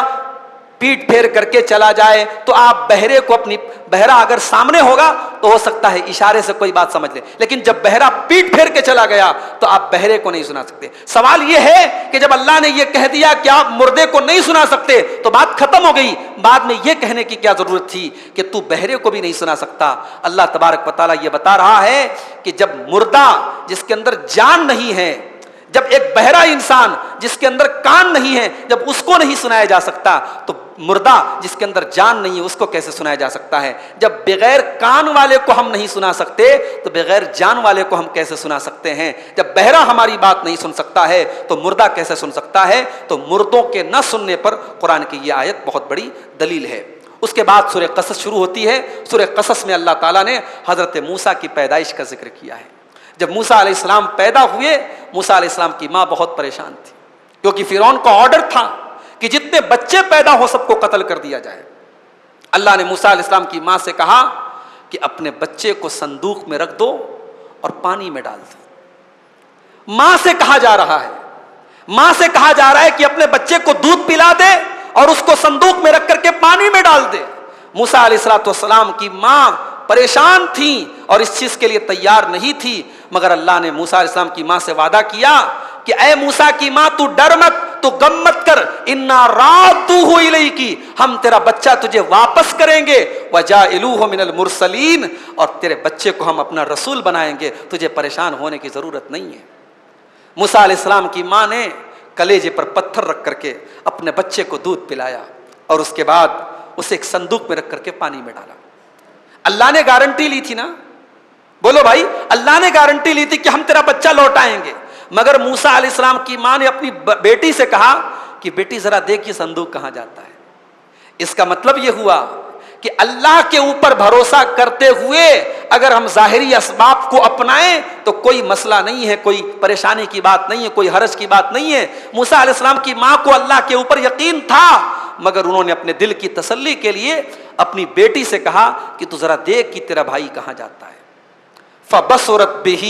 پیٹ پھیر کر کے چلا جائے تو آپ بہرے کو اپنی، بہرا اگر سامنے ہوگا تو ہو سکتا ہے اشارے سے کوئی بات سمجھ لے، لیکن جب بہرا پیٹ پھیر کے چلا گیا تو آپ بہرے کو نہیں سنا سکتے۔ سوال یہ ہے کہ جب اللہ نے یہ کہہ دیا کہ آپ مردے کو نہیں سنا سکتے تو بات ختم ہو گئی، بعد میں یہ کہنے کی کیا ضرورت تھی کہ تو بہرے کو بھی نہیں سنا سکتا؟ اللہ تبارک و تعالیٰ یہ بتا رہا ہے کہ جب مردہ جس کے اندر جان نہیں ہے، جب ایک بہرا انسان جس کے اندر کان نہیں ہے، جب اس کو نہیں سنایا جا سکتا تو مردہ جس کے اندر جان نہیں ہے اس کو کیسے سنایا جا سکتا ہے؟ جب بغیر کان والے کو ہم نہیں سنا سکتے تو بغیر جان والے کو ہم کیسے سنا سکتے ہیں؟ جب بہرا ہماری بات نہیں سن سکتا ہے تو مردہ کیسے سن سکتا ہے؟ تو مردوں کے نہ سننے پر قرآن کی یہ آیت بہت بڑی دلیل ہے۔ اس کے بعد سورہ قصص شروع ہوتی ہے۔ سورہ قصص میں اللہ تعالیٰ نے حضرت موسیٰ کی پیدائش کا ذکر کیا ہے۔ جب موسیٰ علیہ السلام پیدا ہوئے، موسیٰ علیہ السلام کی ماں بہت پریشان تھی، کیونکہ فرعون کا آرڈر تھا کہ جتنے بچے پیدا ہو سب کو قتل کر دیا جائے۔ اللہ نے موسیٰ علیہ السلام کی ماں سے کہا کہ اپنے بچے کو صندوق میں رکھ دو اور پانی میں ڈال دو۔ ماں سے کہا جا رہا ہے، ماں سے کہا جا رہا ہے کہ اپنے بچے کو دودھ پلا دے اور اس کو صندوق میں رکھ کر کے پانی میں ڈال دے۔ موسیٰ علیہ السلام کی ماں پریشان تھی اور اس چیز کے لیے تیار نہیں تھی، مگر اللہ نے موسیٰ علیہ السلام کی ماں سے وعدہ کیا کہ اے موسیٰ کی ماں تو ڈر مت، تو غم مت کر، انا رادوہ الیکی، ہم تیرا بچہ تجھے واپس کریں گے، وجاعلوہ من المرسلین، اور تیرے بچے کو ہم اپنا رسول بنائیں گے، تجھے پریشان ہونے کی ضرورت نہیں ہے۔ موسیٰ علیہ السلام کی ماں نے کلیجے پر پتھر رکھ کر کے اپنے بچے کو دودھ پلایا اور اس کے بعد اسے ایک صندوق میں رکھ کر کے پانی میں ڈالا۔ اللہ نے گارنٹی لی تھی نا، بولو بھائی، اللہ نے گارنٹی لی تھی کہ ہم تیرا بچہ لوٹائیں گے، مگر موسیٰ علیہ السلام کی ماں نے اپنی بیٹی سے کہا کہ بیٹی ذرا دیکھ یہ صندوق کہاں جاتا ہے۔ اس کا مطلب یہ ہوا کہ اللہ کے اوپر بھروسہ کرتے ہوئے اگر ہم ظاہری اسباب کو اپنائیں تو کوئی مسئلہ نہیں ہے، کوئی پریشانی کی بات نہیں ہے، کوئی حرج کی بات نہیں ہے۔ موسیٰ علیہ السلام کی ماں کو اللہ کے اوپر یقین تھا، مگر انہوں نے اپنے دل کی تسلی کے لیے اپنی بیٹی سے کہا کہ تو ذرا دیکھ کہ تیرا بھائی کہاں جاتا ہے۔ فبصرت بہ،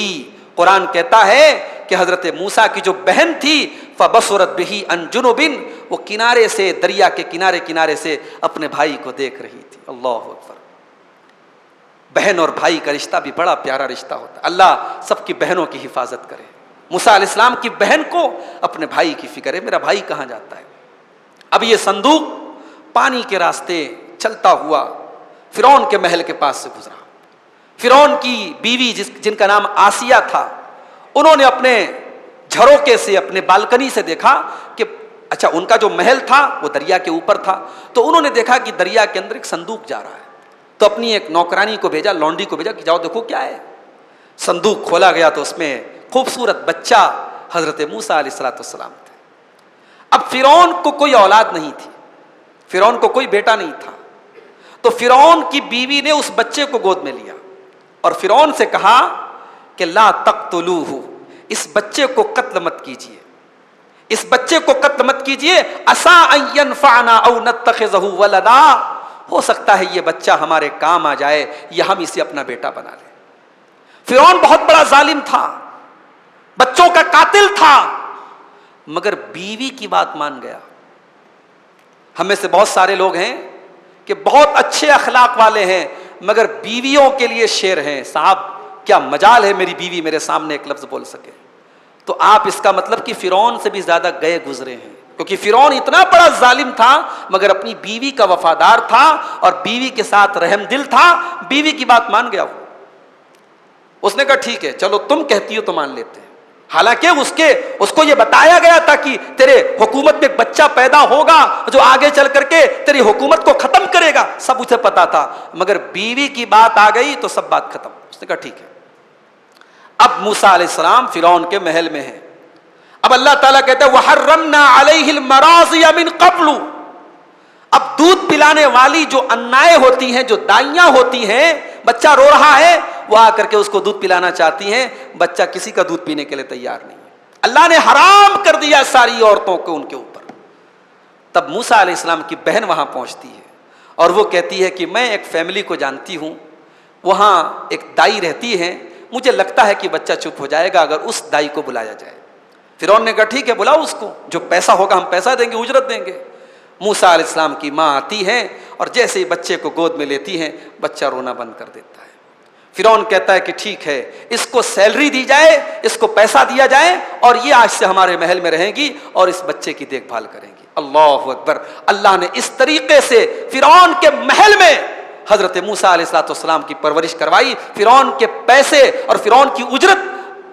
قرآن کہتا ہے کہ حضرت موسیٰ کی جو بہن تھی فبصرت بہ عن جنب، وہ کنارے سے، دریا کے کنارے سے اپنے بھائی کو دیکھ رہی تھی۔ اللہ اکبر۔ بہن اور بھائی کا رشتہ بھی بڑا پیارا رشتہ ہوتا ہے، اللہ سب کی بہنوں کی حفاظت کرے۔ موسیٰ علیہ السلام کی بہن کو اپنے بھائی کی فکر ہے، میرا بھائی کہاں جاتا ہے۔ اب یہ صندوق پانی کے راستے چلتا ہوا فرعون کے محل کے پاس سے گزرا۔ فرعون کی بیوی جن کا نام آسیہ تھا، انہوں نے اپنے جھروکے سے، اپنے بالکنی سے دیکھا کہ اچھا ان کا جو محل تھا وہ دریا کے اوپر تھا، تو انہوں نے دیکھا کہ دریا کے اندر ایک صندوق جا رہا ہے، تو اپنی ایک نوکرانی کو بھیجا، لونڈی کو بھیجا کہ جاؤ دیکھو کیا ہے۔ صندوق کھولا گیا تو اس میں خوبصورت بچہ حضرت موسیٰ علیہ السلام تھے۔ اب فرعون کو کوئی اولاد نہیں تھی، فرعون کو کوئی بیٹا نہیں تھا، تو فرعون کی بیوی نے اس بچے کو گود میں لیا اور فرعون سے کہا کہ لا تقتلوہ، اس بچے کو قتل مت کیجیے، اس بچے کو قتل مت کیجیے، عسیٰ ان ینفعنا او نتخذہ ولدا، ہو سکتا ہے یہ بچہ ہمارے کام آ جائے یا ہم اسے اپنا بیٹا بنا لیں۔ فرعون بہت بڑا ظالم تھا، بچوں کا قاتل تھا، مگر بیوی کی بات مان گیا۔ ہم میں سے بہت سارے لوگ ہیں کہ بہت اچھے اخلاق والے ہیں مگر بیویوں کے لیے شیر ہیں، صاحب کیا مجال ہے میری بیوی میرے سامنے ایک لفظ بول سکے۔ تو آپ اس کا مطلب کہ فرعون سے بھی زیادہ گئے گزرے ہیں، کیونکہ فرعون اتنا بڑا ظالم تھا مگر اپنی بیوی کا وفادار تھا اور بیوی کے ساتھ رحم دل تھا، بیوی کی بات مان گیا وہ. اس نے کہا ٹھیک ہے چلو تم کہتی ہو تو مان لیتے ہیں. حالانکہ اس کو یہ بتایا گیا تھا کہ تیرے حکومت میں ایک بچہ پیدا ہوگا جو آگے چل کر کے تیری حکومت کو ختم کرے گا، سب اسے پتا تھا، مگر بیوی کی بات آ گئی تو سب بات ختم. اس نے کہا ٹھیک ہے. اب موسیٰ علیہ السلام فرعون کے محل میں ہیں. اب اللہ تعالیٰ کہتا ہے وَحَرَّمْنَا عَلَيْهِ الْمَرَاضِيَ مِنْ قَبْلُ. اب دودھ پلانے والی جو انائیں ہوتی ہیں، جو دائیاں ہوتی ہیں، بچہ رو رہا ہے، وہ آ کر کے اس کو دودھ پلانا چاہتی ہیں، بچہ کسی کا دودھ پینے کے لیے تیار نہیں ہے. اللہ نے حرام کر دیا ساری عورتوں کو ان کے اوپر. تب موسیٰ علیہ السلام کی بہن وہاں پہنچتی ہے اور وہ کہتی ہے کہ میں ایک فیملی کو جانتی ہوں، وہاں ایک دائی رہتی ہے، مجھے لگتا ہے کہ بچہ چپ ہو جائے گا اگر اس دائی کو بلایا جائے. فرعون نے کہا ٹھیک ہے بلاؤ اس کو، جو پیسہ ہوگا ہم پیسہ دیں گے، اجرت دیں گے. موسیٰ علیہ السلام کی ماں آتی ہے اور جیسے ہی بچے کو گود میں لیتی ہیں بچہ رونا بند کر دیتا ہے. فرعون کہتا ہے کہ ٹھیک ہے اس کو سیلری دی جائے، اس کو پیسہ دیا جائے اور یہ آج سے ہمارے محل میں رہیں گی اور اس بچے کی دیکھ بھال کریں گی. اللہ اکبر. اللہ نے اس طریقے سے فرعون کے محل میں حضرت موسیٰ علیہ السلام کی پرورش کروائی. فرعون کے پیسے اور فرعون کی اجرت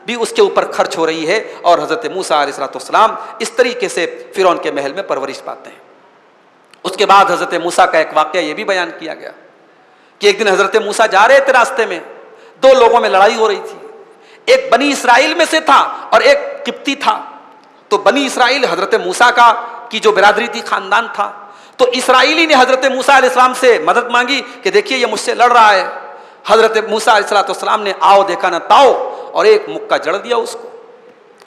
بھی اس کے اوپر خرچ ہو رہی ہے اور حضرت موسیٰ علیہ السلام اس طریقے سے فرعون کے محل میں پرورش پاتے ہیں. اس کے بعد حضرت موسیٰ کا ایک واقعہ یہ بھی بیان کیا گیا کہ ایک دن حضرت موسیٰ جا رہے تھے، راستے میں دو لوگوں میں لڑائی ہو رہی تھی. ایک بنی اسرائیل میں سے تھا اور ایک قبطی تھا. تو بنی اسرائیل حضرت موسیٰ کی جو برادری تھی، خاندان تھا. تو اسرائیلی نے حضرت موسیٰ علیہ السلام سے مدد مانگی کہ دیکھیے یہ مجھ سے لڑ رہا ہے. حضرت موسیٰ علیہ السلام نے آؤ دیکھا نہ تاؤ اور ایک مکہ جڑ دیا اس کو،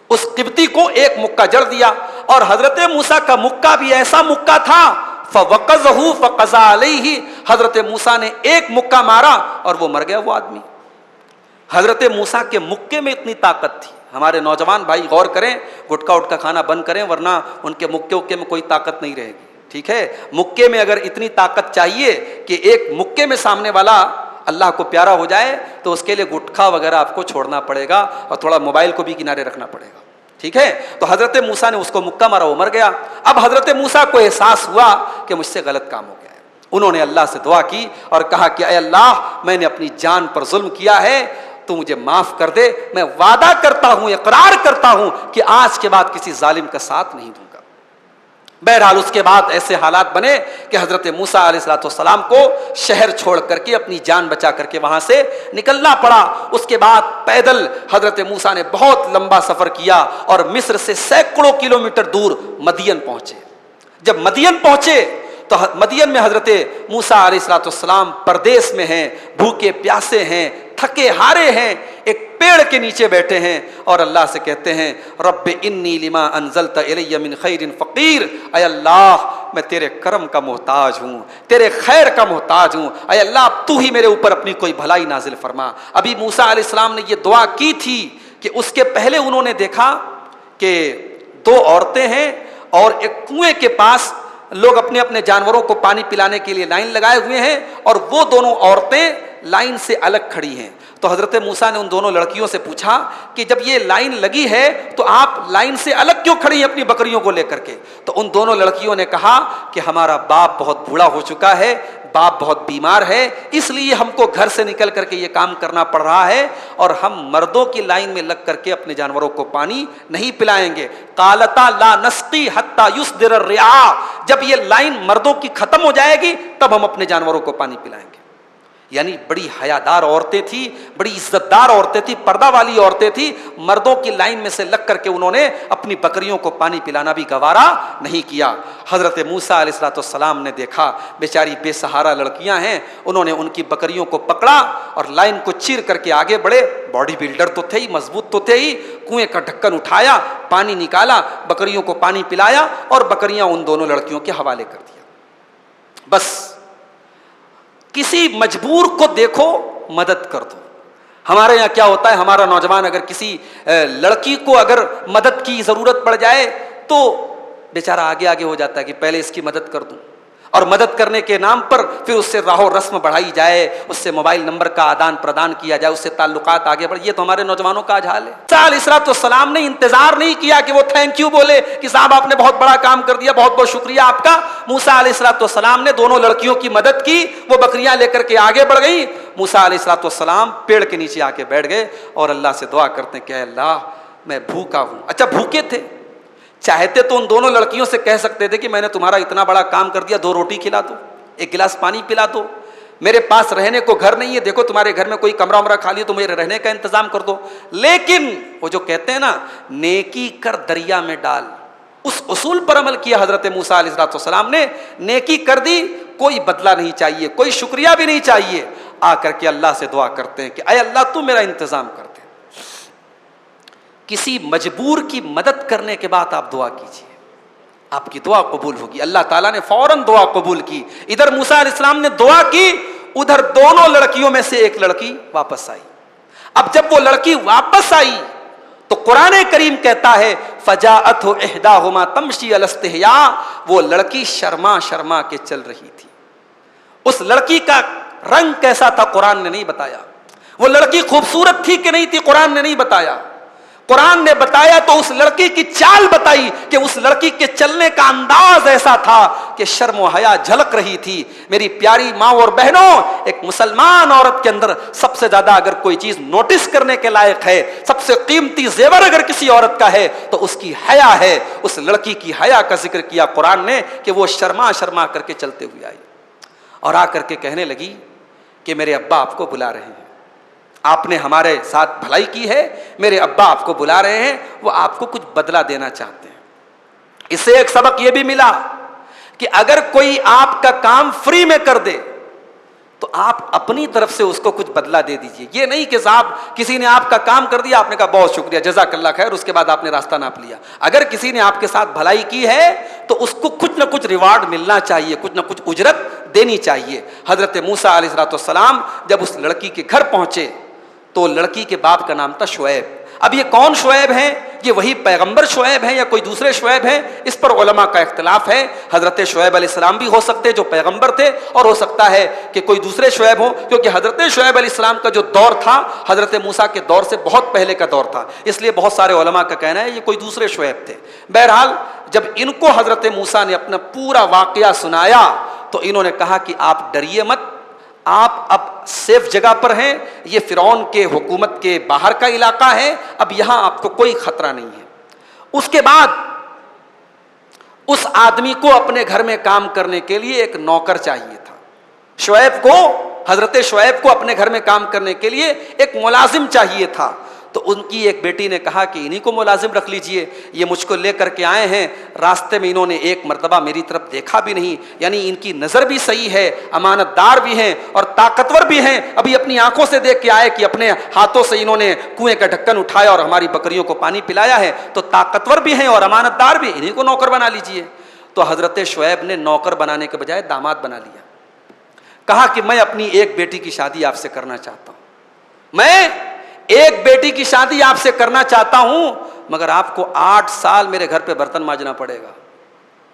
اس قبطی کو ایک مکہ جڑ دیا. اور حضرت موسیٰ کا مکہ بھی ایسا مکہ تھا فَوَقَذَهُ فَقَضَى عَلَيْهِ. حضرت موسیٰ نے ایک مکہ مارا اور وہ مر گیا وہ آدمی. حضرت موسیٰ کے مکے میں اتنی طاقت تھی. ہمارے نوجوان بھائی غور کریں، گٹکا وٹکا کھانا بند کریں ورنہ ان کے مکے میں کوئی طاقت نہیں رہے گی. ٹھیک ہے، مکے میں اگر اتنی طاقت چاہیے کہ ایک مکے میں سامنے والا اللہ کو پیارا ہو جائے تو اس کے لیے گٹکا وغیرہ آپ کو چھوڑنا پڑے گا اور تھوڑا موبائل کو بھی کنارے رکھنا پڑے گا. ٹھیک ہے، تو حضرت موسیٰ نے اس کو مکہ مارا، وہ مر گیا. اب حضرت موسیٰ کو احساس ہوا کہ مجھ سے غلط کام ہو گیا ہے. انہوں نے اللہ سے دعا کی اور کہا کہ اے اللہ میں نے اپنی جان پر ظلم کیا ہے، تو مجھے معاف کر دے. میں وعدہ کرتا ہوں، اقرار کرتا ہوں کہ آج کے بعد کسی ظالم کا ساتھ نہیں دوں گا. بہرحال اس کے بعد ایسے حالات بنے کہ حضرت موسیٰ علیہ السلام کو شہر چھوڑ کر کے اپنی جان بچا کر کے وہاں سے نکلنا پڑا. اس کے بعد پیدل حضرت موسیٰ نے بہت لمبا سفر کیا اور مصر سے سینکڑوں کلومیٹر دور مدین پہنچے. جب مدین پہنچے تو مدین میں حضرت موسیٰ علیہ السلام پردیس میں ہیں، بھوکے پیاسے ہیں، تھکے ہارے ہیں، ایک پیڑ کے نیچے بیٹھے ہیں اور اللہ سے کہتے ہیں رب انی لما انزلت الی من خیر فقیر. اے اللہ میں تیرے کرم کا محتاج ہوں، تیرے خیر کا محتاج ہوں. اے اللہ تو ہی میرے اوپر اپنی کوئی بھلائی نازل فرما. ابھی موسیٰ علیہ السلام نے یہ دعا کی تھی کہ اس کے پہلے انہوں نے دیکھا کہ دو عورتیں ہیں اور ایک کنویں کے پاس لوگ اپنے اپنے جانوروں کو پانی پلانے کے لیے لائن لگائے ہوئے ہیں اور وہ دونوں عورتیں لائن سے الگ کھڑی ہیں. تو حضرت موسیٰ نے ان دونوں لڑکیوں سے پوچھا کہ جب یہ لائن لگی ہے تو آپ لائن سے الگ کیوں کھڑی ہیں اپنی بکریوں کو لے کر کے؟ تو ان دونوں لڑکیوں نے کہا کہ ہمارا باپ بہت بوڑھا ہو چکا ہے، باپ بہت بیمار ہے، اس لیے ہم کو گھر سے نکل کر کے یہ کام کرنا پڑ رہا ہے اور ہم مردوں کی لائن میں لگ کر کے اپنے جانوروں کو پانی نہیں پلائیں گے. قالتا لا نسقی حتی یصدر الرعاء. جب یہ لائن مردوں کی ختم ہو جائے گی تب ہم اپنے جانوروں کو پانی پلائیں گے. یعنی بڑی حیادار عورتیں تھیں، بڑی عزت دار عورتیں تھیں، پردہ والی عورتیں تھیں. مردوں کی لائن میں سے لگ کر کے انہوں نے اپنی بکریوں کو پانی پلانا بھی گوارا نہیں کیا. حضرت موسیٰ علیہ السلام نے دیکھا بیچاری بے سہارا لڑکیاں ہیں، انہوں نے ان کی بکریوں کو پکڑا اور لائن کو چیر کر کے آگے بڑھے. باڈی بلڈر تو تھے ہی، مضبوط تو تھے ہی. کنویں کا ڈھکن اٹھایا، پانی نکالا، بکریوں کو پانی پلایا اور بکریاں ان دونوں لڑکیوں کے حوالے کر دیا. بس کسی مجبور کو دیکھو مدد کر دو. ہمارے یہاں کیا ہوتا ہے، ہمارا نوجوان اگر کسی لڑکی کو اگر مدد کی ضرورت پڑ جائے تو بیچارہ آگے آگے ہو جاتا ہے کہ پہلے اس کی مدد کر دوں. اور مدد کرنے کے نام پر پھر اس سے راہ و رسم بڑھائی جائے، اس سے موبائل نمبر کا آدان پردان کیا جائے، اس سے تعلقات آگے بڑھ. یہ تو ہمارے نوجوانوں کا آج حال ہے. موسیٰ علیہ السلام نے انتظار نہیں کیا کہ وہ تھینک یو بولے کہ صاحب آپ نے بہت بڑا کام کر دیا، بہت بہت شکریہ آپ کا. موسیٰ علیہ السلام نے دونوں لڑکیوں کی مدد کی، وہ بکریاں لے کر کے آگے بڑھ گئی. موسیٰ علیہ السلام پیڑ کے نیچے آ کے بیٹھ گئے اور اللہ سے دعا کرتے ہیں کہ اے اللہ میں بھوکا ہوں. اچھا بھوکے تھے، چاہتے تو ان دونوں لڑکیوں سے کہہ سکتے تھے کہ میں نے تمہارا اتنا بڑا کام کر دیا، 2 روٹی کھلا دو، 1 گلاس پانی پلا دو، میرے پاس رہنے کو گھر نہیں ہے، دیکھو تمہارے گھر میں کوئی کمرہ ومرہ خالی ہے تو میرے رہنے کا انتظام کر دو. لیکن وہ جو کہتے ہیں نا نیکی کر دریا میں ڈال، اس اصول پر عمل کیا حضرت موسیٰ علیہ السلام نے. نیکی کر دی، کوئی بدلہ نہیں چاہیے، کوئی شکریہ بھی نہیں چاہیے. آ کر کے اللہ سے دعا کرتے ہیں کہ اے اللہ تو میرا انتظام کر دے. کسی مجبور کی مدد کرنے کے بعد آپ دعا کیجیے، آپ کی دعا قبول ہوگی. اللہ تعالیٰ نے فوراً دعا قبول کی. ادھر موسیٰ علیہ السلام نے دعا کی، ادھر دونوں لڑکیوں میں سے ایک لڑکی واپس آئی. اب جب وہ لڑکی واپس آئی تو قرآن کریم کہتا ہے فَجَاءَتْهُ إِحْدَاهُمَا تَمْشِي عَلَى اسْتِحْيَاءٍ، وہ لڑکی شرما شرما کے چل رہی تھی. اس لڑکی کا رنگ کیسا تھا قرآن نے نہیں بتایا، وہ لڑکی خوبصورت تھی کہ نہیں تھی قرآن نے نہیں بتایا. قرآن نے بتایا تو اس لڑکی کی چال بتائی کہ اس لڑکی کے چلنے کا انداز ایسا تھا کہ شرم و حیا جھلک رہی تھی. میری پیاری ماں اور بہنوں، ایک مسلمان عورت کے اندر سب سے زیادہ اگر کوئی چیز نوٹس کرنے کے لائق ہے، سب سے قیمتی زیور اگر کسی عورت کا ہے تو اس کی حیا ہے. اس لڑکی کی حیا کا ذکر کیا قرآن نے کہ وہ شرما شرما کر کے چلتے ہوئے آئی اور آ کر کے کہنے لگی کہ میرے ابا آپ کو بلا رہے ہیں، آپ نے ہمارے ساتھ بھلائی کی ہے، میرے ابا آپ کو بلا رہے ہیں، وہ آپ کو کچھ بدلہ دینا چاہتے ہیں. اس سے ایک سبق یہ بھی ملا کہ اگر کوئی آپ کا کام فری میں کر دے تو آپ اپنی طرف سے اس کو کچھ بدلہ دے دیجئے. یہ نہیں کہ صاحب کسی نے آپ کا کام کر دیا، آپ نے کہا بہت شکریہ جزاک اللہ خیر، اس کے بعد آپ نے راستہ ناپ لیا. اگر کسی نے آپ کے ساتھ بھلائی کی ہے تو اس کو کچھ نہ کچھ ریوارڈ ملنا چاہیے، کچھ نہ کچھ اجرت دینی چاہیے. حضرت موسیٰ علیہ السلام جب اس لڑکی کے گھر پہنچے تو لڑکی کے باپ کا نام تھا شعیب. اب یہ کون شعیب ہیں؟ یہ وہی پیغمبر شعیب ہیں یا کوئی دوسرے شعیب ہیں؟ اس پر علماء کا اختلاف ہے. حضرت شعیب علیہ السلام بھی ہو سکتے جو پیغمبر تھے، اور ہو سکتا ہے کہ کوئی دوسرے شعیب ہوں، کیونکہ حضرت شعیب علیہ السلام کا جو دور تھا حضرت موسیٰ کے دور سے بہت پہلے کا دور تھا، اس لیے بہت سارے علماء کا کہنا ہے یہ کوئی دوسرے شعیب تھے. بہرحال جب ان کو حضرت موسیٰ نے اپنا پورا واقعہ سنایا تو انہوں نے کہا کہ آپ ڈریے مت، آپ اب سیف جگہ پر ہیں، یہ فرعون کے حکومت کے باہر کا علاقہ ہے، اب یہاں آپ کو کوئی خطرہ نہیں ہے. اس کے بعد اس آدمی کو اپنے گھر میں کام کرنے کے لیے ایک نوکر چاہیے تھا. شعیب کو، حضرت شعیب کو اپنے گھر میں کام کرنے کے لیے ایک ملازم چاہیے تھا. تو ان کی ایک بیٹی نے کہا کہ انہی کو ملازم رکھ لیجئے، یہ مجھ کو لے کر کے آئے ہیں، راستے میں انہوں نے ایک مرتبہ میری طرف دیکھا بھی نہیں، یعنی ان کی نظر بھی صحیح ہے، امانت دار بھی ہیں اور طاقتور بھی ہیں. ابھی اپنی آنکھوں سے دیکھ کے آئے کہ اپنے ہاتھوں سے انہوں نے کنویں کا ڈھکن اٹھایا اور ہماری بکریوں کو پانی پلایا ہے، تو طاقتور بھی ہیں اور امانت دار بھی، انہی کو نوکر بنا لیجئے. تو حضرت شعیب نے نوکر بنانے کے بجائے داماد بنا لیا. کہا کہ میں اپنی ایک بیٹی کی شادی آپ سے کرنا چاہتا ہوں، میں ایک بیٹی کی شادی آپ سے کرنا چاہتا ہوں، مگر آپ کو 8 سال میرے گھر پہ برتن مانجنا پڑے گا،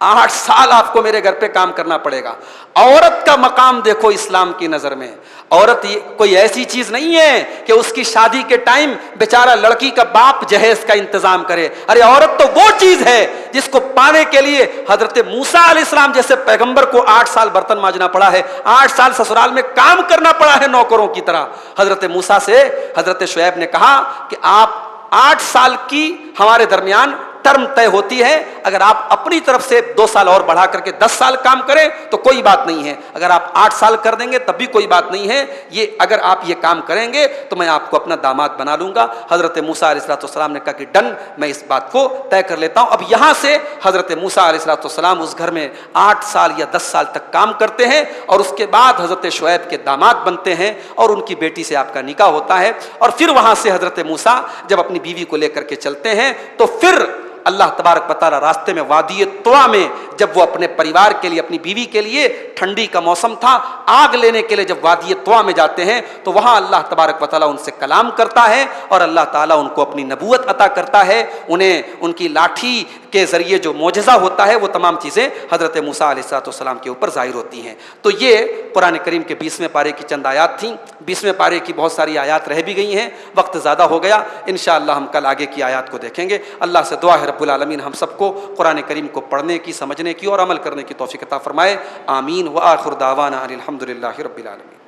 8 سال آپ کو میرے گھر پہ کام کرنا پڑے گا. عورت کا مقام دیکھو اسلام کی نظر میں، عورت کوئی ایسی چیز نہیں ہے کہ اس کی شادی کے ٹائم بیچارہ لڑکی کا باپ جہیز کا انتظام کرے. ارے عورت تو وہ چیز ہے جس کو پانے کے لیے حضرت موسیٰ علیہ السلام جیسے پیغمبر کو 8 سال برتن مانجنا پڑا ہے، 8 سال سسرال میں کام کرنا پڑا ہے نوکروں کی طرح. حضرت موسیٰ سے حضرت شعیب نے کہا کہ آپ 8 سال کی ہمارے درمیان ٹرم طے ہوتی ہے، اگر آپ اپنی طرف سے 2 سال اور بڑھا کر کے 10 سال کام کریں تو کوئی بات نہیں ہے، اگر آپ 8 سال کر دیں گے تب بھی کوئی بات نہیں ہے، یہ اگر آپ یہ کام کریں گے تو میں آپ کو اپنا داماد بنا لوں گا. حضرت موسیٰ علیہ السلام نے کہا کہ ڈن، میں اس بات کو طے کر لیتا ہوں. اب یہاں سے حضرت موسیٰ علیہ السلام اس گھر میں 8 سال یا 10 سال تک کام کرتے ہیں اور اس کے بعد حضرت شعیب کے داماد بنتے ہیں اور ان کی بیٹی سے آپ کا نکاح ہوتا ہے. اور پھر وہاں سے حضرت موسیٰ جب اپنی بیوی کو لے کر کے چلتے ہیں تو پھر اللہ تبارک و تعالیٰ راستے میں وادی طوا میں جب وہ اپنے پریوار کے لیے اپنی بیوی کے لیے ٹھنڈی کا موسم تھا آگ لینے کے لیے جب وادی طوا میں جاتے ہیں تو وہاں اللہ تبارک و تعالیٰ ان سے کلام کرتا ہے اور اللہ تعالیٰ ان کو اپنی نبوت عطا کرتا ہے. انہیں ان کی لاٹھی کے ذریعے جو معجزہ ہوتا ہے وہ تمام چیزیں حضرت موسیٰ علیہ السلام کے اوپر ظاہر ہوتی ہیں. تو یہ قرآن کریم کے 20ویں پارے کی چند آیات تھیں. 20ویں پارے کی بہت ساری آیات رہ بھی گئی ہیں, وقت زیادہ ہو گیا. انشاءاللہ ہم کل آگے کی آیات کو دیکھیں گے. اللہ سے دعا ہے رب العالمین ہم سب کو قرآن کریم کو پڑھنے کی, سمجھنے کی اور عمل کرنے کی توفیق عطا فرمائے. آمین. وآخر دعوانا ان الحمد للہ رب العالمین.